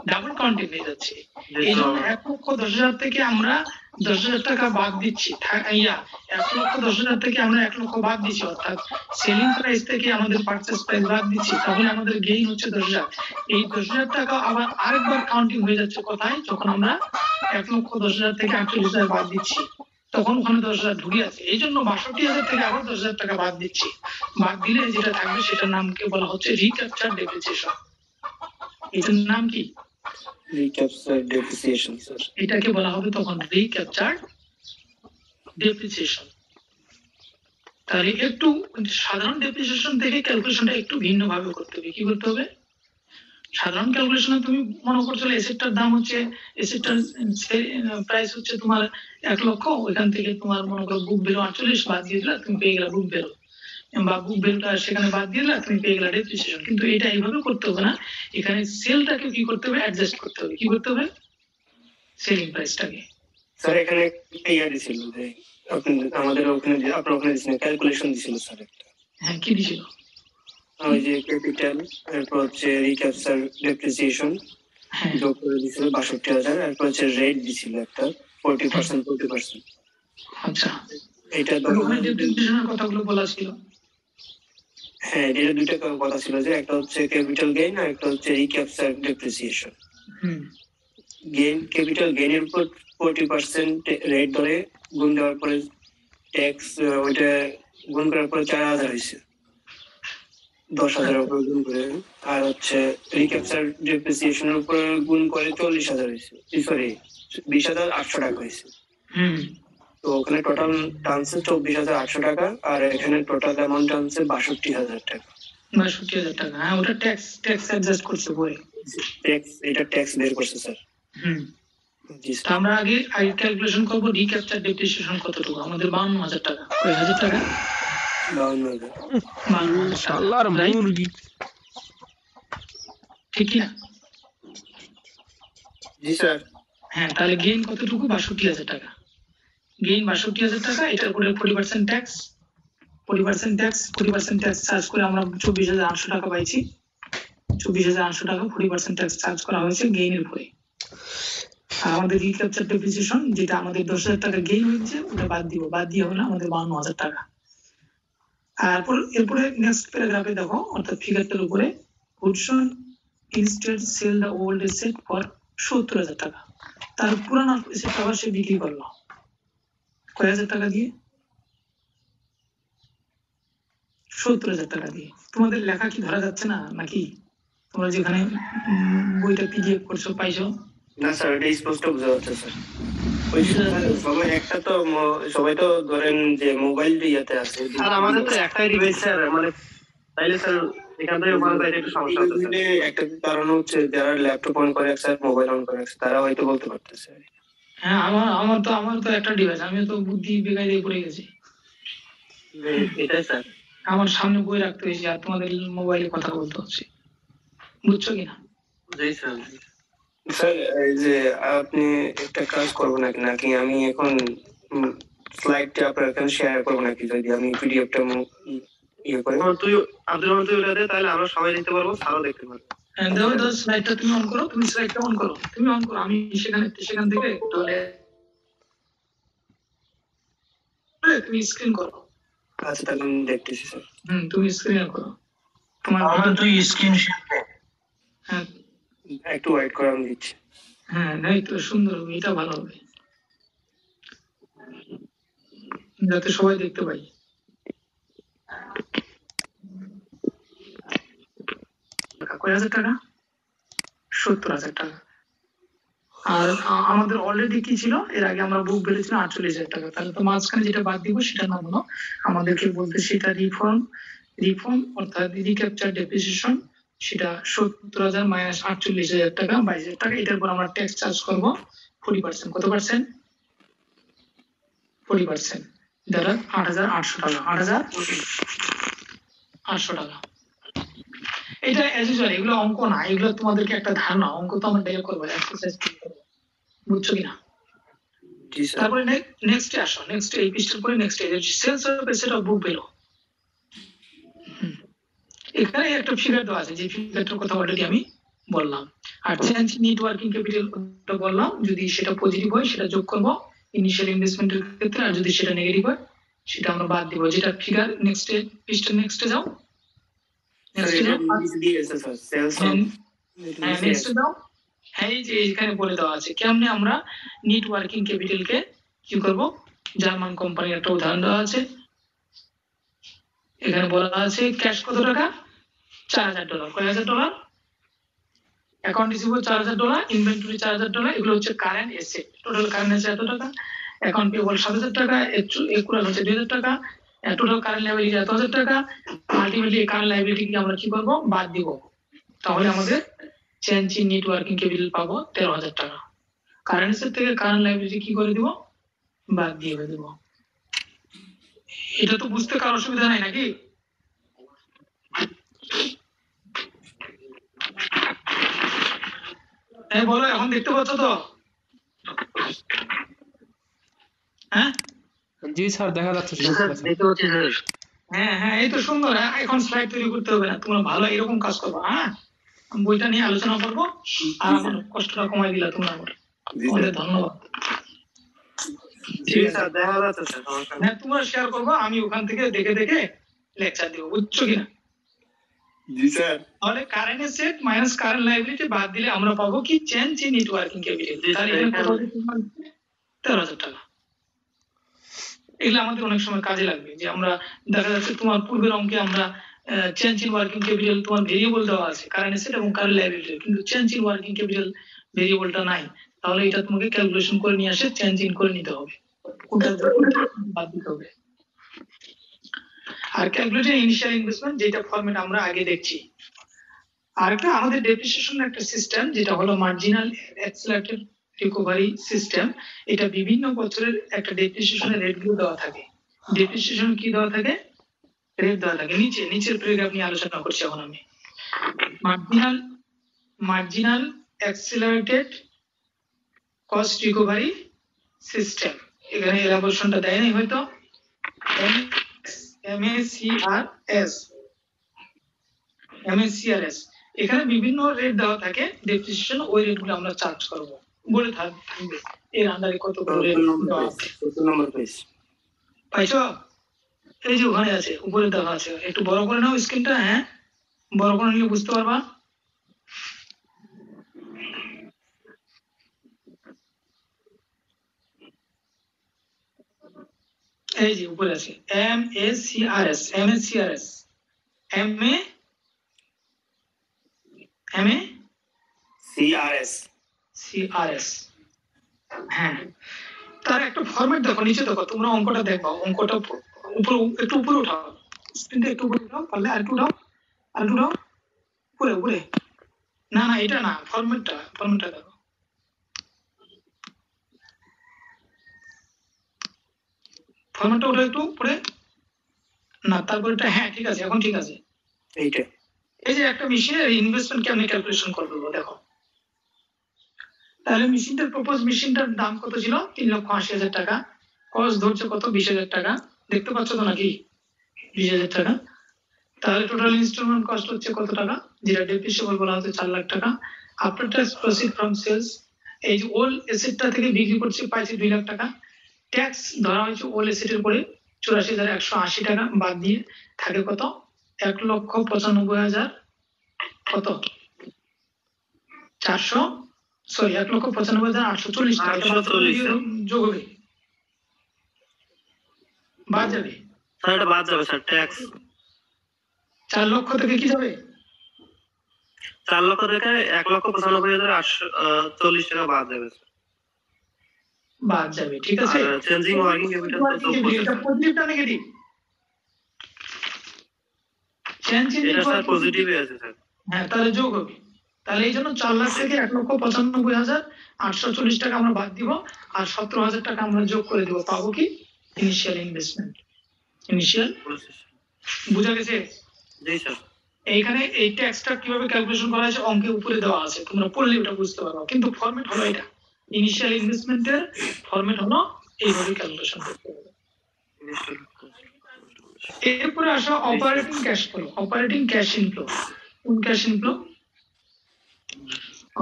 ডাবল কাউন্টিং হয়ে যাচ্ছে। এই জন্য 1,10,000 থেকে আমরা 10,000 টাকা বাদ দিচ্ছি। 1,10,000 থেকে আমরা 1 লক্ষ বাদ দিচ্ছি, অর্থাৎ সেলিং প্রাইস থেকে আমাদের পারচেজ প্রাইস বাদ দিচ্ছি। তাহলে আমাদের গেইন হচ্ছে 10,000। এই 10,000 টাকা আবার আরেকবার কাউন্টিং হয়ে যাচ্ছে কোথায়? যখন আমরা 1,10,000 থেকে 48,000 বাদ দিচ্ছি, তখন ওখানে 10,000 ঢুকে আছে। এই জন্য 62,000 থেকে আবার 10,000 টাকা বাদ দিচ্ছি। বাদ দিলে যেটা থাকবে সেটার নামকে বলা হচ্ছে রিক্যাপচার ডেপ্রিসিয়েশন। এটার নাম কি? Recapture depreciation sir. এটাকে বলা হবে তখন রিক্যাপচার ডেপ্রিসিয়েশন। তাহলে একটু সাধারণ ডেপ্রিসিয়েশন থেকে ক্যালকুলেশনটা একটু ভিন্ন ভাবে করতে হবে। কি করতে হবে? সাধারণ ক্যালকুলেশনে তুমি মনে করছো এসেটটার দাম হচ্ছে, এসেটটার প্রাইস হচ্ছে তোমার 1 লক্ষ, ওইখান থেকে তোমার মনে করো বুক ভ্যালু 48 বাদ দিয়ে দিলা, তুমি পেয়ে গেলা বুক ভ্যালু, বা বুক ভ্যালুটা সেখানে বাদ দিয়ে দিলা, তুমি পেয়ে গেলা ডেপ্রিসিয়েশন। কিন্তু এটা এইভাবে করতে হবে না, এখানে সেলটাকে কি করতে হবে? অ্যাডজাস্ট করতে হবে। কি করতে হবে? সেলিং প্রাইসটাকে। স্যার এখানে একটা ইয়া দিছিল যে আমাদের ওখানে যে আপনার ওখানে দিছিল ক্যালকুলেশন দিছিল স্যার একটা। হ্যাঁ, কি দিছিল? ওই যে ক্যাপিটাল, এরপর হচ্ছে রিক্যাপচার ডেপ্রিসিয়েশন যোগ করে দিছিল 62,000, এরপর হচ্ছে রেট দিছিল একটা 40%। আচ্ছা, এটা ওখানে ডেপ্রিসিয়েশনের কথাগুলো বলা ছিল। হ্যাঁ, এটা দুইটা কথা ছিল যে একটা হচ্ছে ক্যাপিটাল গেইন আর একটা হচ্ছে রিক্যাপচার ডেপ্রিসিয়েশন। গেইন, ক্যাপিটাল গেইনের উপর 40% রেট ধরে গুণ দেওয়ার পরে ট্যাক্স, ওইটা গুণ করার পরে 4,000 হয়েছে, 10,000 উপর গুণ করে। আর হচ্ছে রিক্যাপচার ডেপ্রিসিয়েশনের উপর গুণ করে 40,000 হয়েছে, সরি 20,800 টাকা হয়েছে। তো ওখানে টোটাল টানছে 24,800 টাকা, আর এখানে টোটাল অ্যামাউন্ট টানছে 62,000 টাকা। 62,000 টাকা। হ্যাঁ, ওটা ট্যাক্স অ্যাডজাস্ট করছে পরে। এটা ট্যাক্স বের করছে স্যার। জি স্যার। আমরা আগে ক্যালকুলেশন করব রিক্যাপচার ডেপ্রিসিয়েশন কতটুকু। আমাদের 52,000 টাকা। কয় হাজার টাকা? 52,000। 52,000 টাকা। শালার মুরগি। ঠিক কি না? জি স্যার। হ্যাঁ, তাহলে গেইন কতটুকু? 62,000 টাকা। গেইন 62,000 টাকা, এটার উপরে 40% ট্যাক্স, 40% ট্যাক্স চার্জ করে আমরা 24,800 টাকা পাইছি। 24,800 টাকা 40% ট্যাক্স চার্জ করা হয়েছে গেইনের উপরে। আর আমাদের রিক্যাপচার ডেপ্রিসিয়েশন যেটা আমাদের 10,000 টাকা গেইন হয়েছে ওটা বাদ দিয়ে হলো আমাদের 52,000 টাকা। আর এরপরে নেক্সট প্যারাগ্রাফে দেখো, অর্থাৎ ফিগারটার উপরে, Hudson instead sell the old asset for 70,000 টাকা। তার পুরানো এসেট আবার সে বিক্রি করলো কয় হাজার টাকা দিয়ে? 70,000 টাকা দিয়ে। তোমাদের লেখা কি ধরা যাচ্ছে না নাকি? তোমরা যেখানে বইটা পিডিএফ করছো পাইছো? না স্যার, এটা স্পষ্ট বোঝা যাচ্ছে স্যার। ওই সবাই একটা তো সবাই তো ধরেন যে মোবাইল ইয়াতে আছে। আর আমাদের তো একটাই ডিভাইস স্যার, মানে তাইলে স্যার এখান থেকে ওখানে যাইতে একটু সমস্যা হচ্ছে স্যার। একটা কারণ হচ্ছে যারা ল্যাপটপ অন করে স্যার, মোবাইল অন করে তারা হয়তো বলতে পারতেছে। হ্যাঁ, আমার তো একটা ডিভাইস, আমি তো বুদ্ধি বেকায় দিয়ে পড়ে গেছি। এটাই স্যার। আমার সামনে বই রাখতে হয়েছে আর তোমাদের মোবাইলে কথা বলতে হচ্ছে, বুঝছো কিনা? জি স্যার। স্যার এই যে আপনি একটা কাজ করবেন নাকি আমি এখন স্লাইডটা আপনার এখানে শেয়ার করবো নাকি, যদি আমি পিডিএফটা ইয়ে করি? তুই আব্দুল রহমান তুই ওটা দে, তাহলে আমরা সবাই দেখতে পারবো, স্যারও দেখতে পারবো। হ্যাঁ, দাও স্লাইডটা তুমি অন করো, স্লাইডটা অন করো, আমি সেখান থেকে তাহলে তুমি স্ক্রিন করো। আচ্ছা তাহলে আমি দেখতেছি স্যার। তুমি স্ক্রিন করো তোমার। আমার তুই স্ক্রিন শেয়ার কর। হ্যাঁ একটু ওয়েট করে আমি দিচ্ছি। হ্যাঁ, এই তো সুন্দর, এটা ভালো হবে যাতে সবাই দেখতে পাই। কয় হাজার টাকা? 70,000 টাকা। আর আমাদের অলরেডি কি ছিল, এর আগে আমরা বুক বেড়েছিলাম 48,000 টাকা। তাহলে তো মাঝখানে যেটা বাদ দিব সেটা না হলো, আমাদেরকে বলতে সেটা রিফর্ম অর্থাৎ রিক্যাপচার ডেপ্রিসিয়েশন, সেটা 70,000 মাইনাস 48,000 টাকা 22,000 টাকা। এটার পর আমরা ট্যাক্স চার্জ করবো 40%। কত পার্সেন্ট? 40%, দ্বারা 8,800 টাকা। 8,800 টাকা। এটা এজ ইউজুয়াল, এগুলো অঙ্ক না, এগুলো তোমাদেরকে একটা ধারণা। অঙ্ক তো আমরা ডেল করবো, এক্সারসাইজ করবো, বুঝছো কিনা? তারপরে নেক্সট আসো, নেক্সট এই পৃষ্ঠার পরে next sales of asset of book বেরো। এখানে একটা ফিগার দেওয়া আছে, যে ফিগারটার কথা অলরেডি আমি বললাম। আর চেঞ্জ নেট ওয়ার্কিং ক্যাপিটাল বললাম, যদি সেটা পজিটিভ হয় সেটা যোগ করবো ইনিশিয়াল ইনভেস্টমেন্টের ক্ষেত্রে, আর যদি সেটা নেগেটিভ হয় সেটা আমরা বাদ দিব। যেটা ফিগার নেক্সটে পৃষ্ঠা নেক্সটে যাও, নেক্সটে যাও। হ্যাঁ, এই যে এখানে বলে দেওয়া আছে কেমনে আমরা নেট ওয়ার্কিং ক্যাপিটালকে কি করব। জার্মান কোম্পানির একটা উদাহরণ দেওয়া আছে, এখানে বলা আছে ক্যাশ কত টাকা? $4,000। কয় হাজার ডলার? Account receivable $4,000, inventory $4,000। এগুলো হচ্ছে current asset. Total current asset এত টাকা, অ্যাকাউন্ট পেয়েবল $7,000 টাকা, একুয়াল হচ্ছে $2,000 টাকা, টোটাল কারেন্ট লায়াবিলিটি $1,000 টাকা। আলটিমেটলি এই কারেন্ট লায়াবিলিটি আমরা কি করব? বাদ দিব। তাহলে আমাদের change in net working capital পাবো 13,000 টাকা। কারেন্ট এসেট থেকে কারেন্ট লায়াবিলিটি কি করে দিব? বাদ দিয়ে দেব। এটা তো বুঝতে কারো অসুবিধা নাই নাকি? হ্যাঁ বলো, এখন দেখতে পাচ্ছ তো? হ্যাঁ জি স্যার, দেখা যাচ্ছে। হ্যাঁ হ্যাঁ, এই তো সুন্দর। এখন স্লাইড তৈরি করতে হবে না, তোমরা ভালো এরকম কাজ করবা। হ্যাঁ, বইটা নিয়ে আলোচনা করবো, আর আমার কষ্টটা কমাই দিলা তোমরা। তোমাদের ধন্যবাদ। হ্যাঁ, তোমরা শেয়ার করবো, আমি ওখান থেকে দেখে দেখে লেকচার দিব, বুঝছো কিনা? জি স্যার। তাহলে current asset minus current liability বাদ দিলে আমরা পাবো কি? Change in net working capital. তাহলে এখানে কত হচ্ছে? 13,000 টাকা। এগুলো আমাদের অনেক সময় কাজে লাগবে, যে আমরা দেখা যাচ্ছে তোমার পূর্বের অঙ্কে আমরা চেঞ্জ ইন ওয়ার্কিং ক্যাপিটাল তোমার ভেরিয়েবল দেওয়া আছে কারেন্ট এসেট এবং কারেন্ট লায়াবিলিটি, কিন্তু চেঞ্জ ইন ওয়ার্কিং ক্যাপিটাল ভেরিয়েবলটা নাই। তাহলে এটা তোমাকে ক্যালকুলেশন করে নিয়ে আসে চেঞ্জ ইন করে নিতে হবে, কোনটা বাদ দিতে হবে। আর ক্যালকুলেটেড ইনিশিয়াল ইনভেস্টমেন্ট, যেটা ফরম্যাট আমরা আগে দেখছি। আরেকটা আমাদের ডেপ্রিসিয়েশন একটা সিস্টেম, যেটা হলো মার্জিনাল অ্যাক্সিলারেটেড রিকভারি সিস্টেম। এটা বিভিন্ন বছরের একটা ডেপ্রিসিয়েশনের রেট গুলো দেওয়া থাকে। ডেপ্রিসিয়েশন কি দেওয়া থাকে? রেট দেওয়া থাকে। নিচের প্যারাগ্রাফ নিয়ে আলোচনা করছি এখন আমি। Marginal accelerated cost recovery system, এখানে এলাবোরেশনটা দেয় নাই হয়তো, MACRS। এখানে বিভিন্ন রেট দেওয়া থাকে ডেপ্রিসিয়েশন, ওই রেটগুলো আমরা চার্জ করব, বলে থাকবে এর আন্ডারে কতগুলো রেট দেওয়া আছে। পাইছো? এই যে ওখানে আছে, উপরে দেওয়া আছে। একটু বড় করে নাও স্ক্রিনটা। হ্যাঁ, বড় করে নিলে বুঝতে পারবা। এই যে উপরে আছে MACRS। MA MA CRS। হ্যাঁ, তার একটা ফরম্যাট দেখো, নিচে দেখো, তোমরা অঙ্কটা দেখো, অঙ্কটা উপরে একটু উপরে উঠাও, স্ক্রিনটা একটু উপরে উঠাও, পারলে আর একটু উঠাও, আর একটু উঠাও, উপরে উপরে। না না, এটা না, ফরম্যাটটা দেখো। ফরম্যাটটা ওটা একটু উপরে, না তারপর এটা, হ্যাঁ ঠিক আছে, এখন ঠিক আছে। এইটা এই যে একটা মেশিনের ইনভেস্টমেন্ট কেমনে ক্যালকুলেশন করবো দেখো। তাহলে মেশিনটার দাম কত ছিল? 3,80,000 টাকা। কস্ট ধরছে কত? 20,000 টাকা। দেখতে পাচ্ছ তো নাকি? 20,000 টাকা। তাহলে টোটাল ইনস্টলমেন্ট কস্ট হচ্ছে কত টাকা? যেটা ডেপ্রিসিয়েবল বলা হচ্ছে 4 লাখ টাকা। After tax proceed from sales, এই যে ওল্ড এসেটটা থেকে বিক্রি করছে, পাইছে 2 লাখ টাকা। ট্যাক্স ধরা হয়েছে ওল্ড এসেটের উপরে 84,180 টাকা, বাদ দিয়ে থাকে কত? 1,95,000 কত? 1,95,840 টাকা। যোগ হবে, বাদ যাবে। স্যার এটা বাদ যাবে স্যার, ট্যাক্স 4 লক্ষ থেকে কি যাবে? 4 লক্ষ থেকে 1,95,840 টাকা বাদ যাবে স্যার। বাদ যাবে, ঠিক আছে। আর চেঞ্জিং ওয়ার্কিং ক্যাপিটাল তো এটা পজিটিভ না নেগেটিভ? এটা স্যার পজিটিভই আছে স্যার। হ্যাঁ, তাহলে যোগ হবে। তাহলে এই জন্য 4 লাখ থেকে 1,95,840 টাকা আমরা বাদ দিব, আর 17,000 টাকা আমরা যোগ করে দিব। পাবো কি? Initial investment. ইনিশিয়াল, বুঝা গেছে? জি স্যার। এইখানে এই ট্যাক্সটা কিভাবে ক্যালকুলেশন করা হয়েছে অঙ্কে উপরে দেওয়া আছে, তোমরা পড়লে ওটা বুঝতে পারবে, কিন্তু ফরম্যাট হলো এটা। ইনিশিয়াল ইনভেস্টমেন্টের ফরম্যাট হলো এইভাবে ক্যালকুলেশন করতে হবে। এরপরে আসো operating cash flow, operating cash inflow. কোন cash inflow?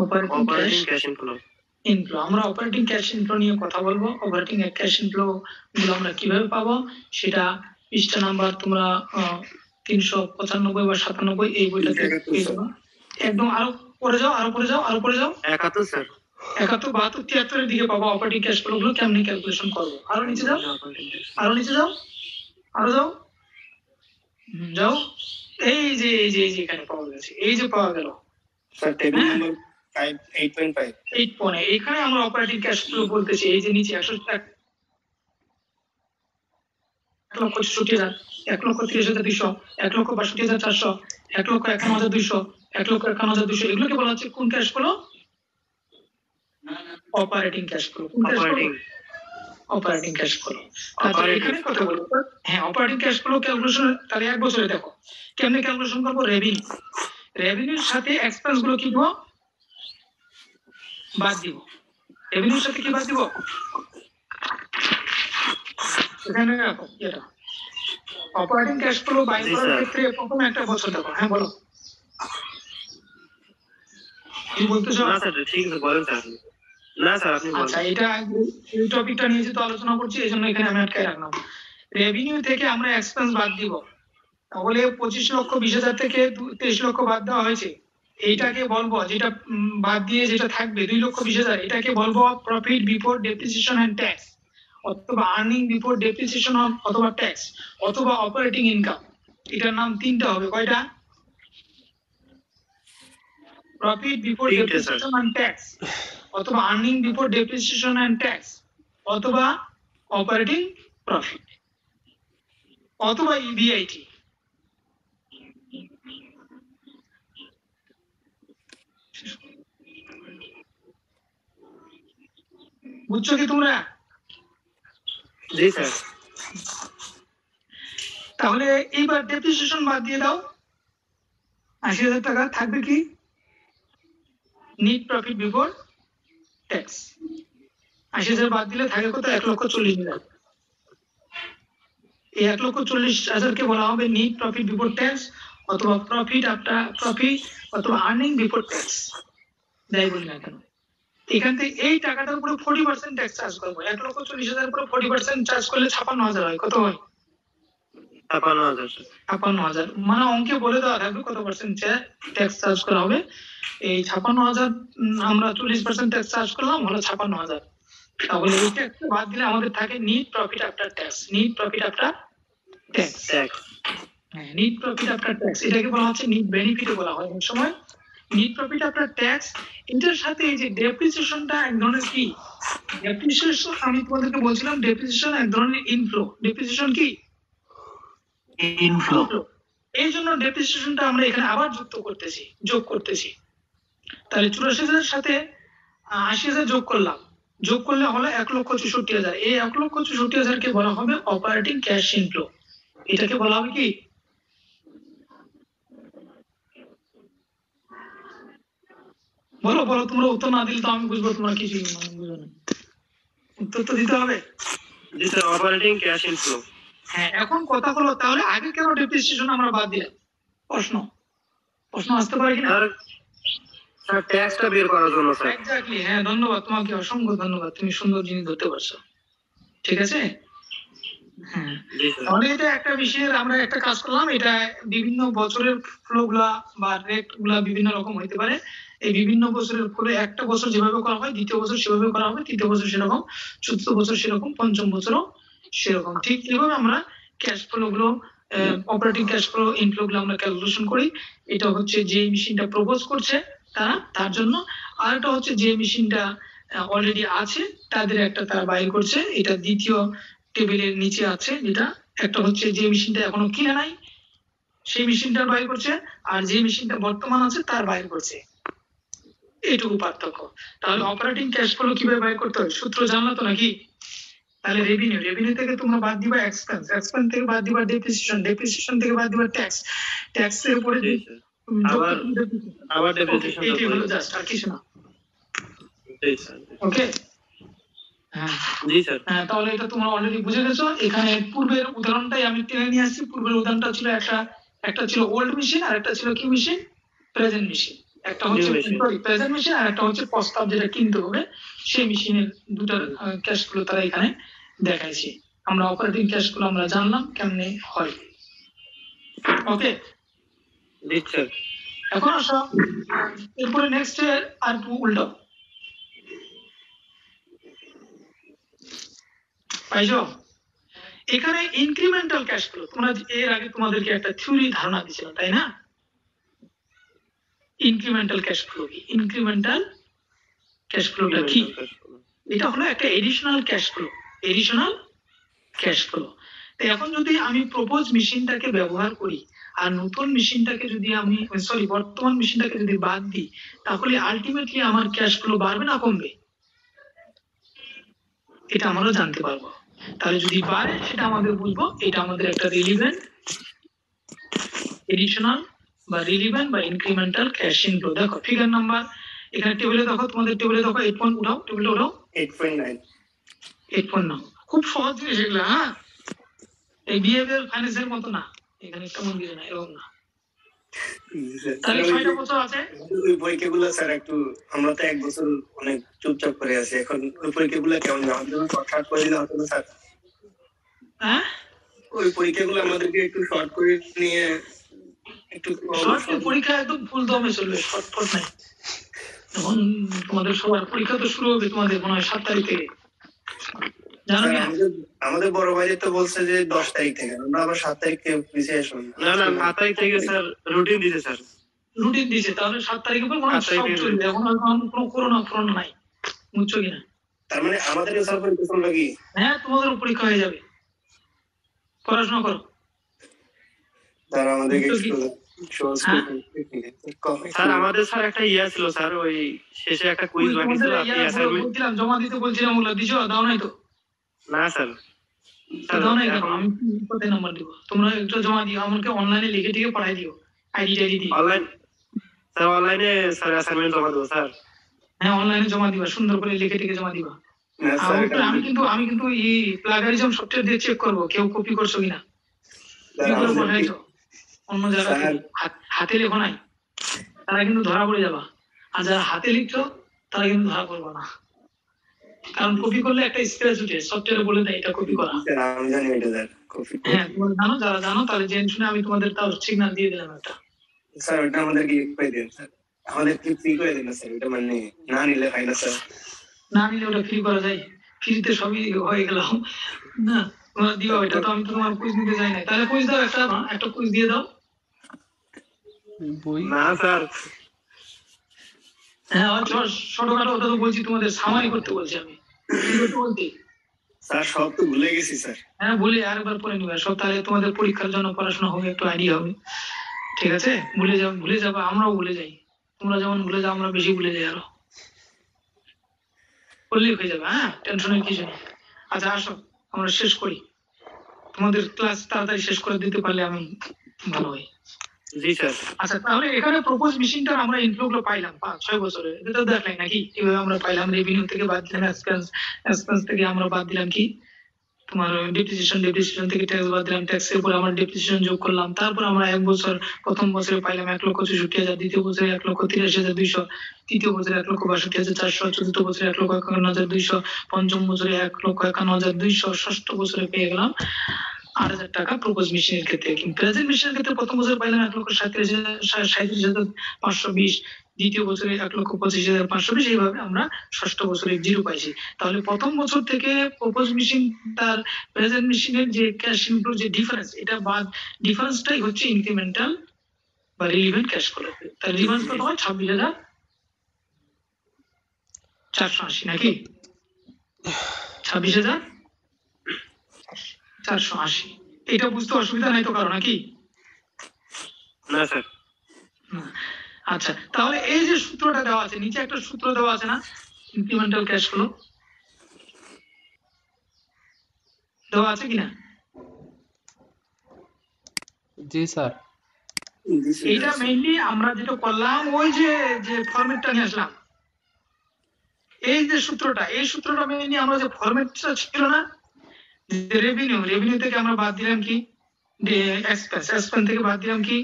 Operating cash inflow. আমরা অপারেটিং ক্যাশ ইনফ্লো নিয়ে কথা বলবো। অপারেটিং ক্যাশ ইনফ্লো গুলো আমরা কিভাবে পাবো সেটা পৃষ্ঠা নাম্বার তোমরা 395 বা 97 এই বইটাতে পেয়ে যাবে। একদম আরো পরে যাও, আরো পরে যাও, আরো পরে যাও। 71 স্যার, 71, 72, 73 এর দিকে পাবো অপারেটিং ক্যাশ ফ্লো গুলো কেমনে ক্যালকুলেশন করবো। আরো নিচে যাও, আরো নিচে যাও, আরো যাও, যাও। এই যে এখানে পাওয়া গেছে, এই যে পাওয়া গেল স্যার টেবিল নাম্বার 8.5। এখানে আমরা অপারেটিং ক্যাশ ফ্লো বলতেছি। এই যে নিচে 1,65,000, 1,30,200, 1,62,400, 1,51,200, 1,51,200, এগুলোকে বলা হচ্ছে কোন cash flow? Operating cash flow. Operating cash flow. তাহলে এখানে কথা বলবো, হ্যাঁ অপারেটিং ক্যাশ ফ্লো ক্যালকুলেশন। তাহলে এক বছরে দেখো কেমনে ক্যালকুলেশন করবো। রেভিনিউর সাথে এক্সপেন্স গুলো কি দিব? বাদ দিব। রেভিনিউর সাথে কি বাদ দিব? এখানে রাখো এটা। অপারেটিং ক্যাশ ফ্লো বাই করার ক্ষেত্রে প্রথমে একটা বছর দেখো। হ্যাঁ বলো, কি বলতে চাও? না স্যার ঠিক আছে, বলেন স্যার। না স্যার আপনি বলেন। আচ্ছা, এটা এই টপিকটা নিয়ে যেহেতু আলোচনা করছি এই জন্য এখানে আমি আটকায় রাখলাম। রেভিনিউ থেকে আমরা এক্সপেন্স বাদ দিব। তাহলে 25,20,000 থেকে 23 লক্ষ বাদ দেওয়া হয়েছে। এইটাকে বলবো, যেটা বাদ দিয়ে যেটা থাকবে 2,20,000, এটাকে বলবো profit before depreciation and tax, অথবা আর্নিং বিফোর ডেপ্রিসিয়েশন অথবা ট্যাক্স, অথবা অপারেটিং ইনকাম। এটার নাম তিনটা হবে। কয়টা? Profit before depreciation and tax, অথবা earning before depreciation and tax, অথবা অপারেটিং প্রফিট, অথবা ইবিআইটি। বুঝছো কি তোমরা? জি স্যার। তাহলে এইবার ডেপ্রিসিয়েশন বাদ দিয়ে দাও। 80,000 টাকা থাকবে কি? NEET profit before tax. 80,000 বাদ দিলে থাকে কত? 1,40,000। এই 1,40,000 কে বলা হবে নিট প্রফিট বিফোর ট্যাক্স, অথবা প্রফিট আফটার প্রফিট, অথবা আর্নিং বিফোর ট্যাক্স, যাই বলি না কেন। এখান থেকে এই টাকাটার উপরে 40% ট্যাক্স চার্জ করবো। 1,40,000 উপরে 40% চার্জ করলে 56,000 হয়। কত হয়? 56,000। মানে অঙ্কে বলে দেওয়া থাকবে কত পার্সেন্ট ট্যাক্স চার্জ করা হবে। এই 56,000 আমরা 40% ট্যাক্স চার্জ করলাম, হলো 56,000। তাহলে এই ট্যাক্স বাদ দিলে আমাদের থাকে NEET profit after tax. NEET profit after tax. হ্যাঁ, নিট প্রফিট আফটার ট্যাক্স, এটাকে বলা হচ্ছে নিট বেনিফিট বলা হয় অনেক সময়। নিট প্রফিট আফটার ট্যাক্স, এটার সাথে এই যে ডেপ্রিসিয়েশনটা এক ধরনের কি, ডেপ্রিসিয়েশন আমি তোমাদেরকে বলছিলাম ডেপ্রিসিয়েশন এক ধরনের ইনফ্লো। ডেপ্রিসিয়েশন কি? ইনফ্লো। এই জন্য ডেপ্রিসিয়েশনটা আমরা এখানে আবার যোগ করতেছি। তাহলে 84,000 সাথে 80,000 যোগ করলে হলো 1,64,000। এই 1,64,000 কে বলা হবে অপারেটিং ক্যাশ ইনফ্লো। এটাকে বলা হবে কি? বলো বলো, তোমরা উত্তর না দিলে তো আমি বুঝবো তোমরা কিছুই বুঝো না। উত্তর তো দিতে হবে। জি স্যার, অপারেটিং ক্যাশ ইনফ্লো। হ্যাঁ, এখন কথা হলো তাহলে আগে কেন ডেপ্রিসিয়েশন আমরা বাদ দিলাম? প্রশ্ন আসতে পারে কিনা? স্যার ট্যাক্সটা বের করার জন্য স্যার। এক্স্যাক্টলি, হ্যাঁ, ধন্যবাদ তোমাকে, অসংখ্য ধন্যবাদ, তুমি সুন্দর জিনিস ধরতে পারছো। ঠিক আছে, হ্যাঁ। তাহলে এটা একটা বিষয়ের আমরা একটা কাজ করলাম, এটা বিভিন্ন বছরের ফ্লো গুলা বা রেট গুলা বিভিন্ন রকম হইতে পারে। এই বিভিন্ন বছরের ফলে একটা বছর যেভাবে করা হয়, দ্বিতীয় বছর সেভাবে করা হবে, তৃতীয় বছর সেরকম, চতুর্থ বছর সেরকম, পঞ্চম বছরও সেরকম। ঠিক এভাবে আমরা ক্যাশ ফ্লো গুলো, অপারেটিং ক্যাশ ফ্লো ইনফ্লো গুলো আমরা ক্যালকুলেশন করি। এটা হচ্ছে যে মেশিনটা প্রপোজ করছে তার জন্য, আর এটা হচ্ছে যে মেশিনটা অলরেডি আছে তাদের একটা তার বাইর করছে। এটা দ্বিতীয় টেবিলের নিচে আছে, যেটা একটা হচ্ছে যে মেশিনটা এখনো কিনে নাই সেই মেশিনটা বাইর করছে, আর যে মেশিনটা বর্তমান আছে তার বাইর করছে, এইটুকু পার্থক্য। তাহলে অপারেটিং ক্যাশ ফ্লো কিভাবে বাইর করতে হয় সূত্র জানলা তো নাকি? তাহলে রেভিনিউ থেকে তোমরা বাদ দিবা এক্সপেন্স থেকে বাদ দিবা ডেপ্রিসিয়েশন থেকে বাদ দিবা ট্যাক্স এর উপরে আবার ডেপ্রিসিয়েশন, এইটাই হলো জাস্ট, আর কিছু না। ওকে, জি স্যার। হ্যাঁ, তাহলে এটা তোমরা অলরেডি বুঝে গেছো। এখানে পূর্বের উদাহরণটাই আমি টেনে নিয়ে আসছি। পূর্বের উদাহরণটা ছিল একটা ছিল ওল্ড মেশিন, আর একটা ছিল কি মেশিন? Present machine. একটা হচ্ছে প্রেজেন্ট মেশিন, আর একটা হচ্ছে প্রস্তাব যেটা কিনতে হবে, সেই মেশিনের দুটার ক্যাশ ফ্লো তারা এখানে দেখাইছে। আমরা অপারেটিং ক্যাশ ফ্লো আমরা জানলাম কেমনে হয়। ওকে, জি স্যার। এখন আসো এরপরে নেক্সট আর উল্টো পাইছো। এখানে ইনক্রিমেন্টাল ক্যাশ ফ্লো, তোমরা এর আগে তোমাদেরকে একটা থিওরি ধারণা দিয়েছিলাম, তাই না? ইনক্রিমেন্টাল ক্যাশ ফ্লো কি? ইনক্রিমেন্টাল ক্যাশ ফ্লোটা কি? এটা হলো একটা এডিশনাল ক্যাশ ফ্লো। এখন যদি আমি প্রপোজ মেশিনটাকে ব্যবহার করি আর নতুন মেশিনটাকে যদি আমি বর্তমান মেশিনটাকে যদি বাদ দিই, তাহলে আলটিমেটলি আমার ক্যাশ ফ্লো বাড়বে না কমবে? এটা আমরা জানতে পারবো। তাহলে যদি বাড়ে সেটা আমাদের বুঝবো, এটা আমাদের একটা রিলিভেন্ট এডিশনাল বা রিলিভেন্ট বা ইনক্রিমেন্টাল ক্যাশ ইনফ্লো। দেখো ফিগার নাম্বার এখানে টেবিলে দেখো, তোমাদের টেবিলে দেখো 8 পয়েন্ট উঠাও, টেবিলে উঠাও 8.9। খুব সহজ জিনিস এগুলো, হ্যাঁ, এই বিহেভিয়ার ফাইন্যান্সের মতো না, এখানে কেমন দিয়ে না এরকম না। তাহলে 6টা বছর আছে। ওই পরীক্ষাগুলো স্যার একটু, আমরা তো 1 বছর অনেক চুপচাপ করে আছি, এখন ওই পরীক্ষাগুলো কেমন শর্ট করে দিলে হতো না স্যার? হ্যাঁ, ওই পরীক্ষাগুলো আমাদেরকে একটু শর্ট করে নিয়ে একটু পরীক্ষা একদম ফুল দমে চলবে, শর্টকাট নাই। এখন তোমাদের সবার পরীক্ষা তো শুরু হবে তোমাদের মনে হয় 7 তারিখ থেকে, জানো কি? আমাদের বড় ভাই তো বলছে যে 10 তারিখ থেকে, আমরা আবার 7 তারিখ থেকে পিছিয়ে আসলাম। না 7 তারিখ থেকে স্যার রুটিন দিয়েছে স্যার। রুটিন দিয়েছে, তাহলে 7 তারিখে পর মনে হয় সব চলবে। এখন কোনো করোনা নাই, বুঝছো কিনা? তার মানে আমাদের স্যার পরীক্ষা চলবে কি? হ্যাঁ, তোমাদের পরীক্ষা হয়ে যাবে, পড়াশোনা করো। তারা আমাদেরকে স্যার আমাদের স্যার একটা ছিল স্যার, ওই শেষে একটা কুইজ বাকি ছিল, আপনি অ্যাসাইনমেন্ট জমা দিতে বলছিলাম, ওগুলো দিছো? দাও নাই তো? না স্যার। দাও নাই কেন? আমি কোথায় নাম্বার দিব? তোমরা একটা জমা দিও, আমাকে অনলাইনে লিখে টিকে পাঠাই দিও, আইডি দিয়ে। অনলাইনে স্যার অ্যাসাইনমেন্ট জমা দেবো স্যার? হ্যাঁ, অনলাইনে জমা দিবা, সুন্দর করে লিখে টিকে জমা দিবা। আমি কিন্তু এই প্লাগারিজম সফটওয়্যার দিয়ে চেক করবো কেউ কপি করছো কিনা। পাঠাইছো অন্য যারা হাতে লেখো নাই তারা কিন্তু ধরা পড়ে যাবা, আর যারা হাতে লিখছো তারা কিন্তু ধরা পড়বে না, কারণ কপি করলে একটা স্ক্র্যাচ উঠে, সফটওয়্যারে বলে দেয় এটা কপি করা। আমি জানি এটা স্যার কপি। হ্যাঁ, তোমরা জানো, যারা জানো তাহলে জেনে শুনে আমি তোমাদের তাও সিগন্যাল দিয়ে দিলাম একটা। স্যার ওটা আমাদেরকে করে দেন স্যার, আমাদের কি ফ্রি করে দেন স্যার? এটা মানে না নিলে হয় না স্যার? না নিলে ওটা ফ্রি করা যায়? ফ্রিতে সবই হয়ে গেল না, তোমরা দিও, এটা তো আমি তো তোমার কুইজ নিতে যাই না। তাহলে কুইজ দাও, একটা কুইজ দিয়ে দাও। বই না স্যার, হ্যাঁ ছোটখাটো কথা তো বলছি, তোমাদের সামারি করতে বলছি আমি। কি করতে বলছি? স্যার সব তো ভুলে গেছি স্যার। হ্যাঁ বলি, আরেকবার পড়ে নিবে সব, তাহলে তোমাদের পরীক্ষার জন্য পড়াশোনা হবে, একটু আইডিয়া হবে। ঠিক আছে, ভুলে যাবো, আমরাও ভুলে যাই। তোমরা যেমন ভুলে যাও, আমরা বেশি ভুলে যাই আরো। বললেই হয়ে যাবে, হ্যাঁ, টেনশনের কিছু নেই। আচ্ছা আসো আমরা শেষ করি, তোমাদের ক্লাস তাড়াতাড়ি শেষ করে দিতে পারলে আমি ভালো হই। জি স্যার। আচ্ছা তাহলে এখানে প্রপোজ মেশিনটা আমরা ইনফ্লো পাইলাম 5-6 বছরে, এটা তো দেখলাই নাকি কিভাবে আমরা পাইলাম। রেভিনিউ থেকে বাদ দিলাম এক্সপেন্স থেকে আমরা বাদ দিলাম কি তোমার ডেপ্রিসিয়েশন থেকে ট্যাক্স বাদ দিলাম, ট্যাক্সের উপর আমরা ডেপ্রিসিয়েশন যোগ করলাম। তারপর আমরা এক বছর, প্রথম বছরে পাইলাম 1,64,000, দ্বিতীয় বছরে 1,83,200, তৃতীয় বছরে 1,62,400, চতুর্থ বছরে 1,51,200, পঞ্চম বছরে 1,51,200, ষষ্ঠ বছরে পেয়ে গেলাম 8,000 টাকা প্রপোজ মেশিনের ক্ষেত্রে। কিন্তু প্রেজেন্ট মেশিনের ক্ষেত্রে প্রথম বছরে পাইলাম 1,37,520, দ্বিতীয় বছরে 1,25,520, এইভাবে আমরা ষষ্ঠ বছরে 0 পাইছি। তাহলে প্রথম বছর থেকে প্রপোজ মেশিন তার প্রেজেন্ট মেশিনের যে ক্যাশ ইনফ্লো যে ডিফারেন্স, এটা বাদ ডিফারেন্সটাই হচ্ছে ইনক্রিমেন্টাল বা রিলিভেন্ট ক্যাশ ফ্লো। তার ডিফারেন্স কত হয়? 26,480 নাকি 26,480। এটা বুঝতে অসুবিধা নাই তো কারো নাকি? না স্যার। আচ্ছা তাহলে এই যে সূত্রটা দেওয়া আছে, নিচে একটা সূত্র দেওয়া আছে না, ইনক্রিমেন্টাল ক্যাশ ফ্লো দেওয়া আছে কিনা? জি স্যার। এইটা মেইনলি আমরা যেটা করলাম, ওই যে ফরম্যাটটা নিয়ে আসলাম, এই যে সূত্রটা, এই সূত্রটা মেইনলি আমরা যে ফরম্যাটটা ছিল না, রেভিনিউ থেকে আমরা বাদ দিলাম কি এক্সপেন্স থেকে বাদ দিলাম কি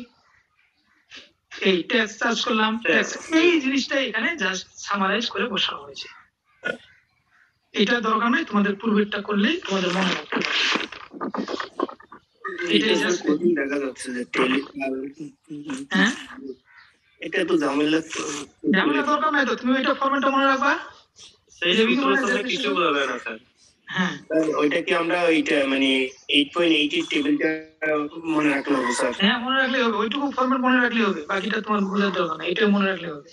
এই ট্যাক্স চার্জ করলাম, এই জিনিসটা এখানে জাস্ট সামারাইজ করে বসানো হয়েছে। এটা দরকার নাই, তোমাদের পূর্বেরটা করলেই তোমাদের মনে রাখতে পারবে। এটাই জাস্ট দেখা যাচ্ছে যে হ্যাঁ, এটা তো ঝামেলা দরকার নাই তো, তুমি এটা ফরম্যাটটা মনে রাখবা। সেই সূত্র তো কিছু বলবে না স্যার। হ্যাঁ ওইটা কি আমরা ওইটা মানে 8.8 টেবিলটা মনে রাখলে হবে স্যার? হ্যাঁ মনে রাখলে হবে, ওইটুকু ফরম্যাট মনে রাখলে হবে, বাকিটা তোমার বোঝার দরকার নেই, এটা মনে রাখলে হবে।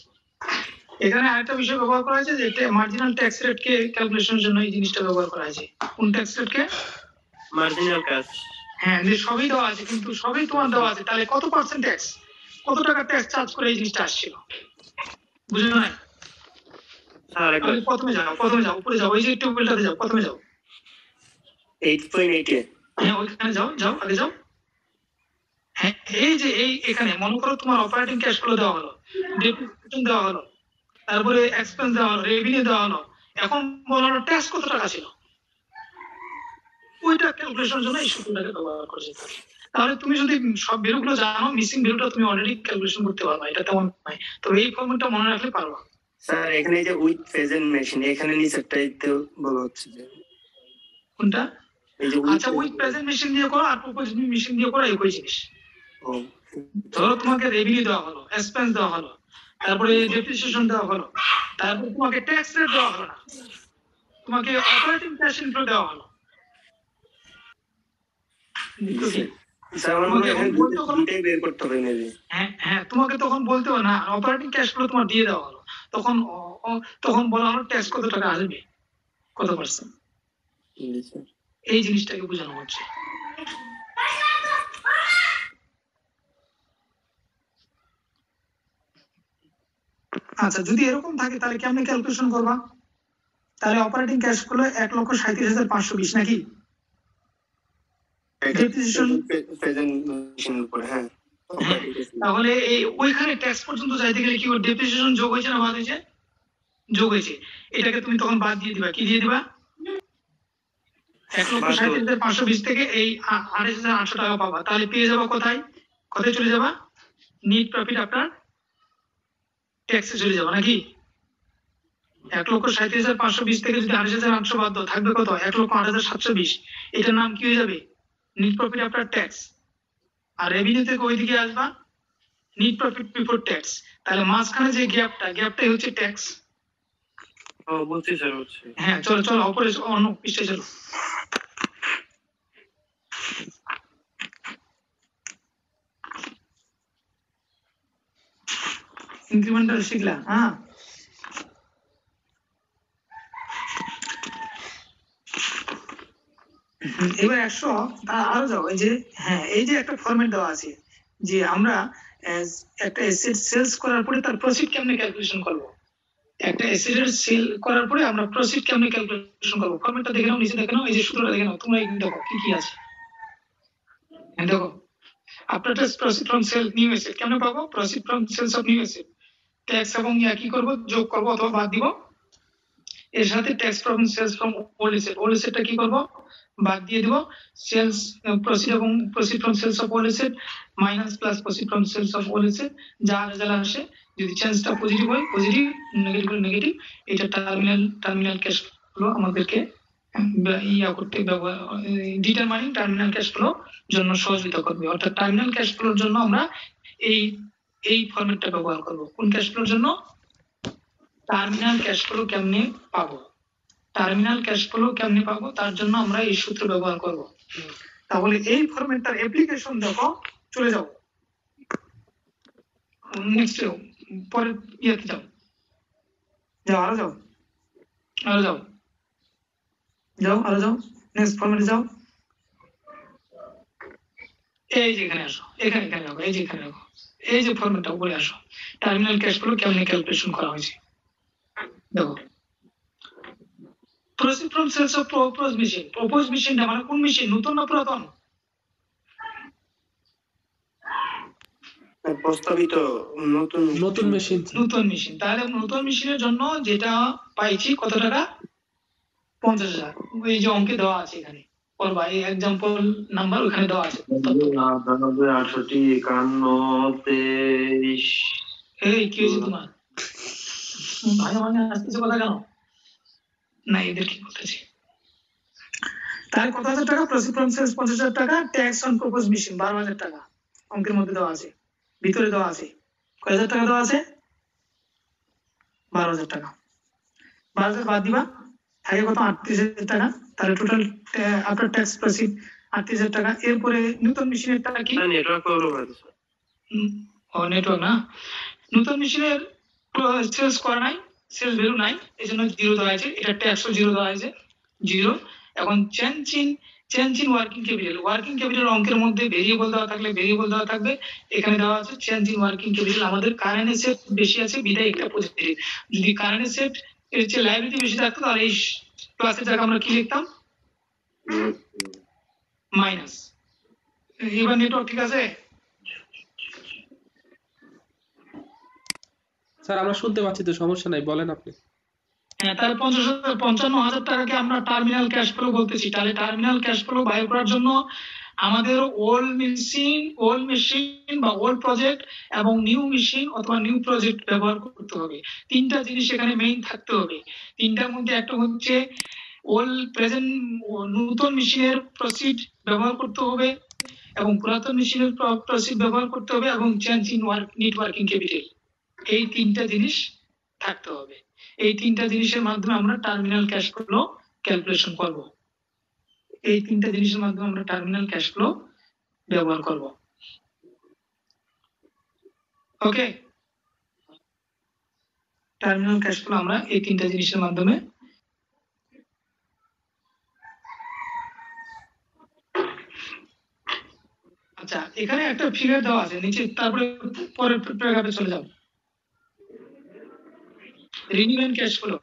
এখানে আরেকটা বিষয় ব্যবহার করা হয়েছে যে মার্জিনাল ট্যাক্স রেট কে ক্যালকুলেশনের জন্য এই জিনিসটা ব্যবহার করা হয়েছে। কোন ট্যাক্স রেট কে? Marginal cash. হ্যাঁ যে সবই দেওয়া আছে, কিন্তু সবই তোমার দেওয়া আছে, তাহলে কত পার্সেন্ট ট্যাক্স, কত টাকা ট্যাক্স চার্জ করে এই জিনিসটা আসছিল, বুঝলে না? স্যার একবার প্রথমে যাও উপরে যাও, এই যে টেবিলটাতে যাও, প্রথমে যাও 8.8 এ। হ্যাঁ ওইখানে যাও আগে যাও। হ্যাঁ এই যে এখানে মনে করো তোমার অপারেটিং ক্যাশ ফ্লো দেওয়া হলো, ডেপ্রিসিয়েশন দেওয়া হলো, তারপরে এক্সপেন্স দেওয়া হলো, রেভিনিউ দেওয়া হলো, এখন বলা হলো ট্যাক্স কত টাকা ছিল, ওইটা ক্যালকুলেশনের জন্য এই সূত্রটাকে ব্যবহার করেছে। তাহলে তুমি যদি সব ভ্যালুগুলো জানো, মিসিং ভ্যালুটা তুমি অলরেডি ক্যালকুলেশন করতে পারবা, এটা তেমন নাই, তবে এই ফর্মুলাটা মনে রাখলে পারবা। স্যার এখানে যে উইথ প্রেজেন্ট মেশিন, এখানে নিচেরটাই তো বলা হচ্ছে যে কোনটা? এই যে আচ্ছা উইথ প্রেজেন্ট মেশিন দিয়ে করো আর প্রপোজ মেশিন দিয়ে করো একই জিনিস। ও ধরো তোমাকে রেভিনিউ দেওয়া হলো, এক্সপেন্স দেওয়া হলো, তারপরে ডেপ্রিসিয়েশন দেওয়া হলো, তারপর তোমাকে ট্যাক্স রেট দেওয়া হলো না, তোমাকে অপারেটিং ক্যাশ ইনফ্লো দেওয়া হলো। স্যার আমার মনে হয় এখানে দুটোই বের করতে হবে মেবি। হ্যাঁ তোমাকে তখন বলতে হবে না, অপারেটিং ক্যাশ ফ্লো তোমার দিয়ে দেওয়া হলো, তখন বলা হলো ট্যাক্স কত টাকা আসবে, কত পার্সেন্ট, এই জিনিসটাকে বোঝানো হচ্ছে। আচ্ছা যদি এরকম থাকে তাহলে কেমনে ক্যালকুলেশন করবা? তাহলে অপারেটিং ক্যাশ ফ্লো 1,37,520 নাকি? তাহলে এই ওইখানে ট্যাক্স পর্যন্ত যাইতে গেলে কি করে ডেপ্রিসিয়েশন যোগ হয়েছে না বাদ হয়েছে? যোগ হয়েছে, এটাকে তুমি তখন বাদ দিয়ে দিবা, কি দিয়ে দিবা? 1,37,520 থেকে এই 28,800 টাকা পাবা, তাহলে পেয়ে যাবা কোথায় চলে যাবা? নেট প্রফিট আফটার ট্যাক্সে চলে যাবা নাকি? 1,37,520 থেকে যদি 28,800 বাদ দাও থাকবে কত? 1,08,720। এটার নাম কি হয়ে যাবে? Net profit after tax. আর রেভিনিউ থেকে ওইদিকে আসবা নেট প্রফিট বিফোর ট্যাক্স। তাহলে মাঝখানে যে গ্যাপটাই হচ্ছে ট্যাক্স। বলছি স্যার, বলছি। হ্যাঁ চলো অপরে অন্য পৃষ্ঠায় চলো। ইনক্রিমেন্টাল শিখলা? হ্যাঁ, এবার 100 আরো যাও। এই যে হ্যাঁ, এই যে একটা ফরম্যাট দেওয়া আছে যে আমরা একটা অ্যাসেট সেলস করার পরে তার প্রফিট কেমনে ক্যালকুলেশন করব। একটা অ্যাসেটের সেল করার পরে আমরা প্রফিট কেমনে ক্যালকুলেশন করব, ফরম্যাটটা দেখে নাও, নিচে দেখে নাও, এই যে সূত্রটা দেখে নাও, তোমরা এখানে দেখো কি কি আছে। হ্যাঁ দেখো, after tax profit from sale new asset কেমনে পাবো, profit from sales of new asset, tax এবং ইয়া কি করব, যোগ করব অথবা বাদ দিব, এর সাথে tax from sales from old asset, old অ্যাসেটটা কি করব, বাদ দিয়ে দিব, সেলস প্রসিড এবং proceed from sales of old asset minus plus proceed from sales of old asset, যা রেজাল্ট আসে, যদি চেঞ্জটা পজিটিভ হয় পজিটিভ, নেগেটিভ হলে নেগেটিভ, এটা টার্মিনাল ক্যাশ ফ্লো আমাদেরকে ইয়া করতে ডিটারমাইনিং টার্মিনাল ক্যাশ ফ্লো জন্য সহযোগিতা করবে। অর্থাৎ টার্মিনাল ক্যাশ ফ্লোর জন্য আমরা এই ফরম্যাটটা ব্যবহার করব। কোন ক্যাশ ফ্লোর জন্য? টার্মিনাল ক্যাশ ফ্লো কেমনে পাবো, টার্মিনাল ক্যাশ ফ্লো কেমনে পাবো তার জন্য আমরা এই সূত্র ব্যবহার করব। তাহলে এই ফরম্যাটটার অ্যাপ্লিকেশন দেখো, চলে যাও নেক্সট পরের ইয়েতে যাও, আরো যাও, নেক্সট ফরম্যাটে যাও, এই যে এখানে আসো, এখানে রাখো, এই যে এখানে রাখো, এই যে ফরম্যাটটা উপরে আসো, টার্মিনাল ক্যাশ ফ্লো কেমনে ক্যালকুলেশন করা হয়েছে দেখো। Proceed from sales of propose machine, প্রপোজ মেশিনটা মানে কোন মেশিন, নতুন না পুরাতন? প্রস্তাবিত নতুন মেশিন। নতুন মেশিন। তাহলে নতুন মেশিনের জন্য যেটা পাইছি কত টাকা, 50,000। এই যে অঙ্কে দেওয়া আছে এখানে, পড়বা, এই एग्जांपल নাম্বার ওখানে দেওয়া আছে। 98 51 23। এই কি হয়েছে তোমার ভাই, মানে আসতেছে কথা কেন? না এদের কি বলতেছি। তাহলে কত হাজার টাকা, প্রসিড ফ্রম সেলস 50,000 টাকা, ট্যাক্স অন প্রপোজ মেশিন 12,000 টাকা অঙ্কের মধ্যে দেওয়া আছে, ভিতরে দেওয়া আছে কয় হাজার টাকা দেওয়া আছে, 12,000 টাকা। 12,000 বাদ দিবা, থাকে কত, 38,000 টাকা। তাহলে টোটাল আফটার ট্যাক্স প্রসিড 38,000 টাকা। এরপরে নতুন মেশিনের টাকা কি, নেটওয়ার্ক প্রবলেম আছে। নেটওয়ার্ক না, নতুন মেশিনের সেলস করা নাই, সেলস ভ্যালু নাই, এই জন্য জিরো দেওয়া আছে, এটা ট্যাক্সও জিরো দেওয়া আছে, জিরো। এখন চেঞ্জ ইন ওয়ার্কিং ক্যাপিটাল অঙ্কের মধ্যে ভেরিয়েবল দেওয়া থাকলে ভেরিয়েবল দেওয়া থাকবে, এখানে দেওয়া আছে চেঞ্জ ইন ওয়ার্কিং ক্যাপিটাল। আমাদের কারেন্ট অ্যাসেট বেশি আছে বিধায় এটা পজিটিভ, যদি কারেন্ট অ্যাসেট এর চেয়ে লায়াবিলিটি বেশি থাকতো তাহলে এই প্লাসের জায়গায় আমরা কি লিখতাম, মাইনাস। এবার নেটওয়ার্ক ঠিক আছে? স্যার আমরা শুনতে পাচ্ছি তো, সমস্যা নাই, বলেন আপনি। হ্যাঁ, তাহলে 55,000 টাকাকে আমরা টার্মিনাল ক্যাশ ফ্লো বলতেছি। তাহলে টার্মিনাল ক্যাশ ফ্লো বাইর করার জন্য আমাদের ওল্ড মেশিন বা ওল্ড প্রজেক্ট এবং নিউ মেশিন অথবা নিউ প্রজেক্ট ব্যবহার করতে হবে। তিনটা জিনিস এখানে মেইন থাকতে হবে। তিনটার মধ্যে একটা হচ্ছে নতুন মেশিনের প্রসিড ব্যবহার করতে হবে এবং পুরাতন মেশিনের প্রসিড ব্যবহার করতে হবে এবং change in net working capital, এই তিনটা জিনিস থাকতে হবে। এই তিনটা জিনিসের মাধ্যমে আমরা টার্মিনাল ক্যাশ ফ্লো ক্যালকুলেশন করব। এই তিনটা জিনিসের মাধ্যমে আমরা টার্মিনাল ক্যাশ ফ্লো ব্যবহার করব। ওকে, টার্মিনাল ক্যাশ ফ্লো আমরা এই তিনটা জিনিসের মাধ্যমে আচ্ছা, এখানে একটা ফিগার দেওয়া আছে নিচে, তারপরে পরের প্যারাগ্রাফে চলে যাব। Relevant cash flow,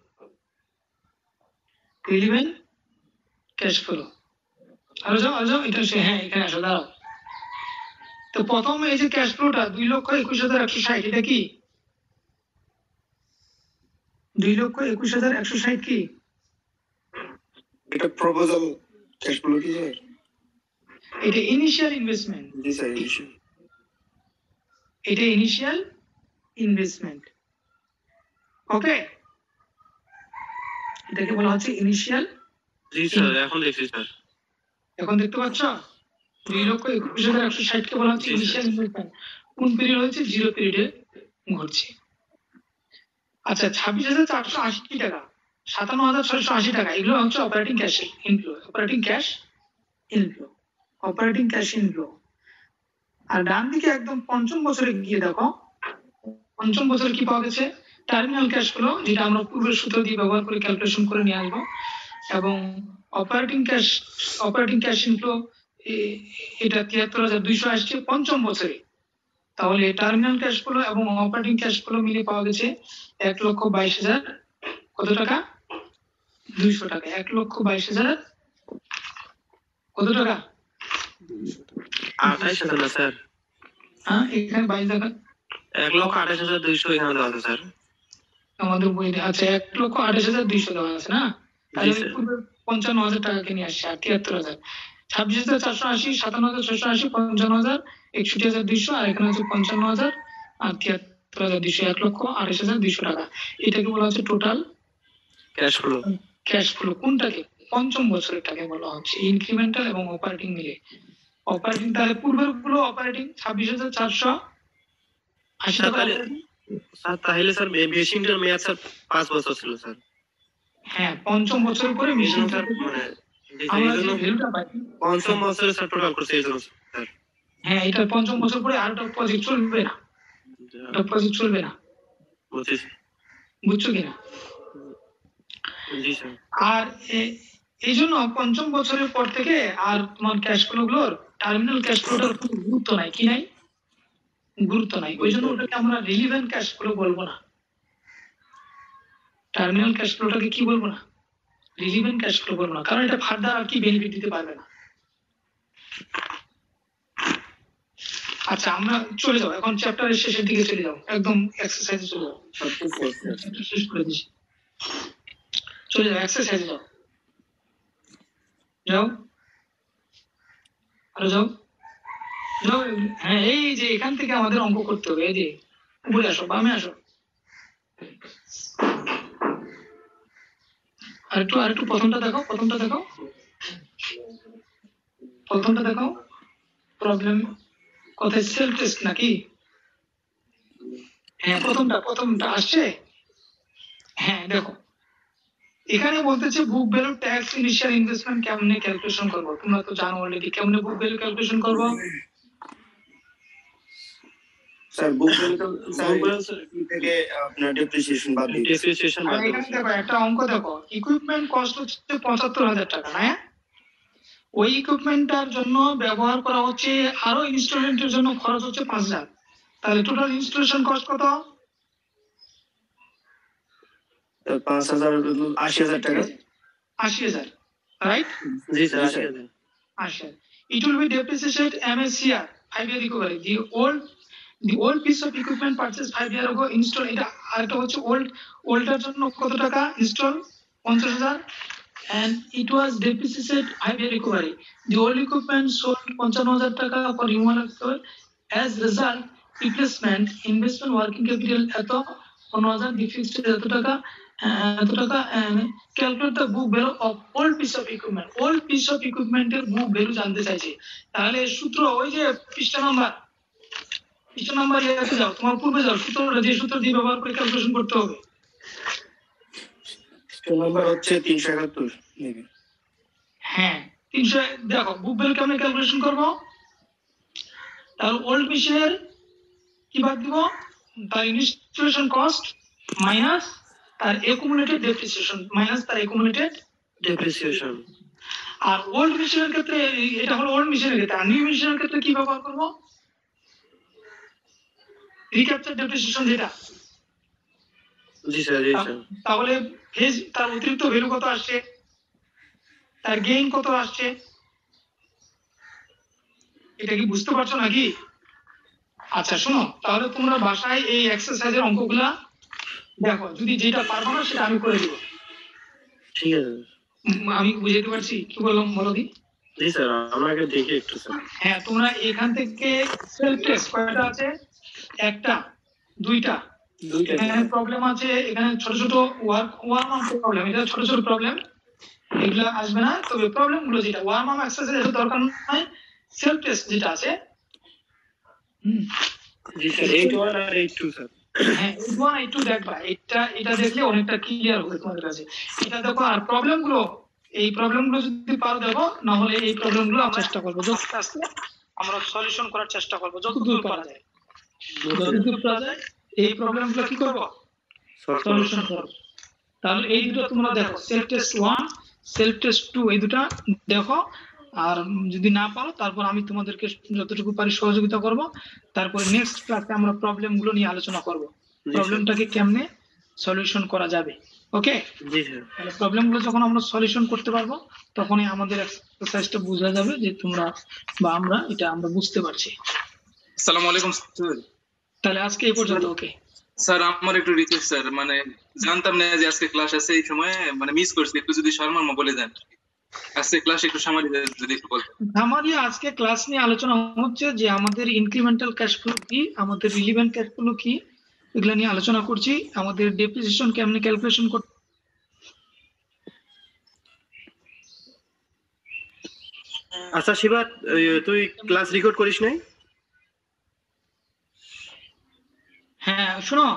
relevant cash flow, আরো যাও এটা হ্যাঁ এখানে আসো, দাঁড়াও। তো প্রথম এই যে ক্যাশ ফ্লোটা 2,21,160, এটা কি 2,21,160 কি? এটা প্রপোজাল ক্যাশ ফ্লো কি স্যার? এটা ইনিশিয়াল ইনভেস্টমেন্ট। জি স্যার, ইনিশিয়াল। এটা ইনিশিয়াল ইনভেস্টমেন্ট। ওকে, এটাকে বলা হচ্ছে ইনিশিয়াল। জি স্যার, এখন দেখছি স্যার। এখন দেখতে পাচ্ছ 2,21,160 কে বলা হচ্ছে ইনিশিয়াল ইনভেস্টমেন্ট। কোন পিরিয়ড হচ্ছে? জিরো পিরিয়ডে ঘটছে। আচ্ছা, 26,480 টাকা, 57,680 টাকা, এগুলো হচ্ছে operating cash inflow, operating cash inflow. আর ডান দিকে একদম পঞ্চম বছরে গিয়ে দেখো, পঞ্চম বছরে কি পাওয়া গেছে? টার্মিনাল ক্যাশ ফ্লো, যেটা আমরা পূর্বের সূত্র দিয়ে ব্যবহার করে ক্যালকুলেশন করে নিয়ে আসবো, এবং অপারেটিং ক্যাশ ইনফ্লো এটা 73,200 আসছে পঞ্চম বছরে। তাহলে টার্মিনাল ক্যাশ ফ্লো এবং অপারেটিং ক্যাশ ফ্লো মিলে পাওয়া গেছে 1,22,000 কত টাকা? 200 টাকা। 1,22,000 কত টাকা? 28,000 না স্যার, হ্যাঁ, এখানে 22 টাকা 1,28,200 এখানে দেওয়া আছে স্যার। আমাদের বইতে। আচ্ছা, 1,28,200 দেওয়া আছে না? তাহলে স্যার। পূর্বে 55,000 টাকাকে নিয়ে আসছে, আর 73,000, 26,480, 57,680, 55,000, 61,200, আর এখানে হচ্ছে 55,000 আর 73,200, 1,28,200 টাকা। এটাকে বলা হচ্ছে total cash flow. Cash flow. কোনটাকে? পঞ্চম বছরের টাকা বলা হচ্ছে, ইনক্রিমেন্টাল এবং অপারেটিং মিলে। অপারেটিং তাহলে পূর্বের গুলো অপারেটিং 26,480 টাকা। স্যার তাহলে স্যার মেশিনটার মেয়াদ স্যার 5 বছর ছিল স্যার। হ্যাঁ, পঞ্চম বছরের পরে এই জন্য মেশিন স্যার মানে আমরা এই যে জন্য ভ্যালুটা পাই। পঞ্চম বছরে স্যার টোটাল করছে এই জন্য স্যার। হ্যাঁ, এটা পঞ্চম বছর পরে আর একটা প্রজেক্ট চলবে না, এটা প্রজেক্ট চলবে না, বুঝছি। বুঝছো কিনা? জি স্যার। আর এই জন্য পঞ্চম বছরের পর থেকে আর তোমার ক্যাশ ফ্লো গুলোর টার্মিনাল ক্যাশ ফ্লোটার কোনো গুরুত্ব নাই। কি নাই? গুরুত্ব নাই। ওই জন্য ওটাকে আমরা রিলিভেন্ট ক্যাশ ফ্লো বলবো না। টার্মিনাল ক্যাশ ফ্লোটাকে কি বলবো না? রিলিভেন্ট ক্যাশ ফ্লো বলবো না, কারণ এটা ফার্দার আর কি বেনিফিট দিতে পারবে না। আচ্ছা, আমরা চলে যাও এখন চ্যাপ্টারের শেষের দিকে চলে যাও, একদম এক্সারসাইজে চলে যাও। চ্যাপ্টার শেষ করে দিছি, চলে যাও এক্সারসাইজে যাও, যাও আরো যাও, যাও। হ্যাঁ, এই যে এখান থেকে আমাদের অঙ্ক করতে হবে। এই যে উপরে আসো, বামে আসো, আরেকটু প্রথমটা দেখো, প্রথমটা দেখো, প্রথমটা দেখো। প্রবলেম কোথায়? সেলফ টেস্ট নাকি? হ্যাঁ, প্রথমটা আসছে। হ্যাঁ, দেখো এখানে বলতেছে book value tax initial investment কেমনে ক্যালকুলেশন করব? তোমরা তো জানো অলরেডি কেমনে বুক ভ্যালু ক্যালকুলেশন করব। স্যার বুক ভ্যালু থেকে আপনার ডেপ্রিসিয়েশন বাদ দিতে ডেপ্রিসিয়েশন আর এখানে দেখো একটা অঙ্ক দেখো, ইকুইপমেন্ট কস্ট হচ্ছে 75,000 টাকা, না? ওই ইকুইপমেন্টটার জন্য ব্যবহার করা হচ্ছে আরো ইনস্টলমেন্টের জন্য খরচ হচ্ছে 5,000। তাহলে টোটাল ইনস্টলেশন কস্ট কত? 5,000 80,000 টাকা। 80,000, right? G sir. 80,000. It will be depreciated MSCR 5-year recovery. The old piece of equipment purchased 5 year ago install, এটা আরেকটা হচ্ছে ওল্ডটার জন্য কত টাকা install? 50,000, and it was depreciated 5-year recovery. The old equipment sold 55,000 টাকা for removal. As result, replacement investment working capital এত 15,000, the fixed এত টাকা, and calculate the book value of old piece of equipment. Old piece of equipment এর book value জানতে চাইছে। তাহলে সূত্র ওই যে পৃষ্ঠা নাম্বার যাও, তোমার পূর্বে যাও, সূত্রটা যে সূত্র দিয়ে ব্যবহার করে ক্যালকুলেশন করতে হবে। নাম্বার হচ্ছে 371 নেবে। হ্যাঁ, 300। দেখো বুক ভ্যালু কেমনে ক্যালকুলেশন করব? তাহলে ওল্ড মেশিনের কি বাদ দিব? তার ইনস্টলেশন কস্ট মাইনাস তার অ্যাকুমুলেটেড ডেপ্রিসিয়েশন মাইনাস তার অ্যাকুমুলেটেড ডেপ্রিসিয়েশন। আর ওল্ড মেশিনের ক্ষেত্রে এটা হলো ওল্ড মেশিনের ক্ষেত্রে, আর নিউ মেশিনের ক্ষেত্রে কি ব্যবহার করব? রিক্যাপচার ডেপ্রিসিয়েশন যেটা। জি স্যার। জি স্যার। তাহলে ফেজ তার অতিরিক্ত ভ্যালু কত আসছে, তার গেইন কত আসছে, এটা কি বুঝতে পারছো নাকি? আচ্ছা শোনো, তাহলে তোমরা বাসায় এই এক্সারসাইজের অঙ্কগুলা দেখো, যদি যেটা পারবো না সেটা আমি করে দিব। ঠিক আছে। আমি বুঝাতে পারছি কি বললাম বলো দি? জি স্যার, আমাকে দেখে একটু স্যার। হ্যাঁ, তোমরা এখান থেকে সেলফ টেস্ট কয়টা আছে? একটা, দুইটা। এখানে প্রবলেম আছে, এখানে ছোট ছোট ওয়ার্ম আপ প্রবলেম, এটা ছোট ছোট প্রবলেম, এগুলো আসবে না। তবে প্রবলেম গুলো যেটা ওয়ার্ম আপ এক্সারসাইজ এর দরকার নাই, সেলফ টেস্ট যেটা আছে। জি স্যার। 8-1 আর 8-2 স্যার। হ্যাঁ, 8-1 8-2 দেখবা, এটা দেখলে অনেকটা ক্লিয়ার হবে তোমাদের কাছে। এটা দেখো, আর প্রবলেম গুলো, এই প্রবলেম গুলো যদি পারো দেখো, না হলে এই প্রবলেম গুলো আমরা চেষ্টা করবো যত আস্তে আমরা সলিউশন করার চেষ্টা করবো, যতদূর পারা যায়। এই প্রবলেমগুলো কি করব সলিউশন করব তাহলে এই দুটো তোমরা দেখো সেলফ টেস্ট 1 সেলফ টেস্ট 2 এই দুটো দেখো আর যদি না পারো তারপর আমি তোমাদেরকে যতটুকু পারি সহযোগিতা করব তারপরে নেক্সট ক্লাসে আমরা প্রবলেমগুলো নিয়ে আলোচনা করব প্রবলেমটাকে কেমনে সলিউশন করা যাবে ওকে জি স্যার তাহলে প্রবলেমগুলো যখন আমরা সলিউশন করতে পারবো তখনই আমাদের এক্সারসাইজটা বোঝা যাবে যে তোমরা বা আমরা বুঝতে পারছি আসসালামু আলাইকুম স্যার। তাহলে আজকে এই পর্যন্ত ওকে স্যার আমার একটু রিকোয়েস্ট স্যার, মানে জানতাম না যে আজকে ক্লাস আছে, এই সময় মানে মিস করছি, একটু যদি শর্মা বলে দেন আজকে ক্লাস একটু সামারি যদি একটু বলতেন। আমাদের আজকে ক্লাস নিয়ে আলোচনা হচ্ছে যে আমাদের ইনক্রিমেন্টাল ক্যাশ ফ্লো কি, আমাদের রিলিভেন্ট ক্যাশ ফ্লো কি, এগুলা নিয়ে আলোচনা করছি। আমাদের ডেপ্রিসিয়েশন কেমনে ক্যালকুলেশন করতে আচ্ছা শিবা, তুই ক্লাস রেকর্ড করিস নাই? হ্যাঁ শোনো,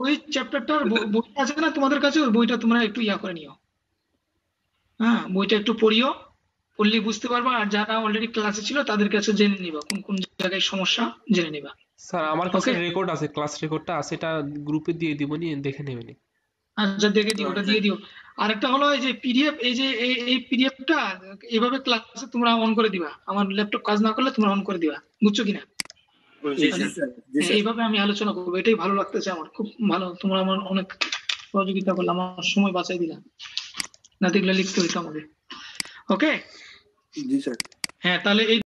ওই চ্যাপ্টারটার বই আছে না তোমাদের কাছে, ওই বইটা তোমরা একটু করে নিও। হ্যাঁ বইটা একটু পড়িও, পড়লে বুঝতে পারবা। আর যারা অলরেডি ক্লাসে ছিল তাদের কাছে জেনে নিবা কোন কোন জায়গায় সমস্যা, জেনে নিবা। স্যার আমার কাছে Okay. রেকর্ড আছে, ক্লাস রেকর্ডটা আছে, এটা গ্রুপে দিয়ে দিব, নিয়ে দেখে নেবেন। আচ্ছা দেখে দিও, ওটা দিয়ে দিও। আরেকটা হলো এই যে পিডিএফ, এই যে এই পিডিএফটা এইভাবে ক্লাসে তোমরা অন করে দিবা। আমার ল্যাপটপ কাজ না করলে তোমরা অন করে দিবা, বুঝছো কিনা? জি স্যার এইভাবে আমি আলোচনা করবো, এটাই ভালো লাগতেছে আমার, খুব ভালো। তোমরা আমার অনেক সহযোগিতা করলে, আমার সময় বাঁচাই দিলাম, না দেখলে লিখতে হইতো আমাদের। ওকে জি স্যার। হ্যাঁ তাহলে এই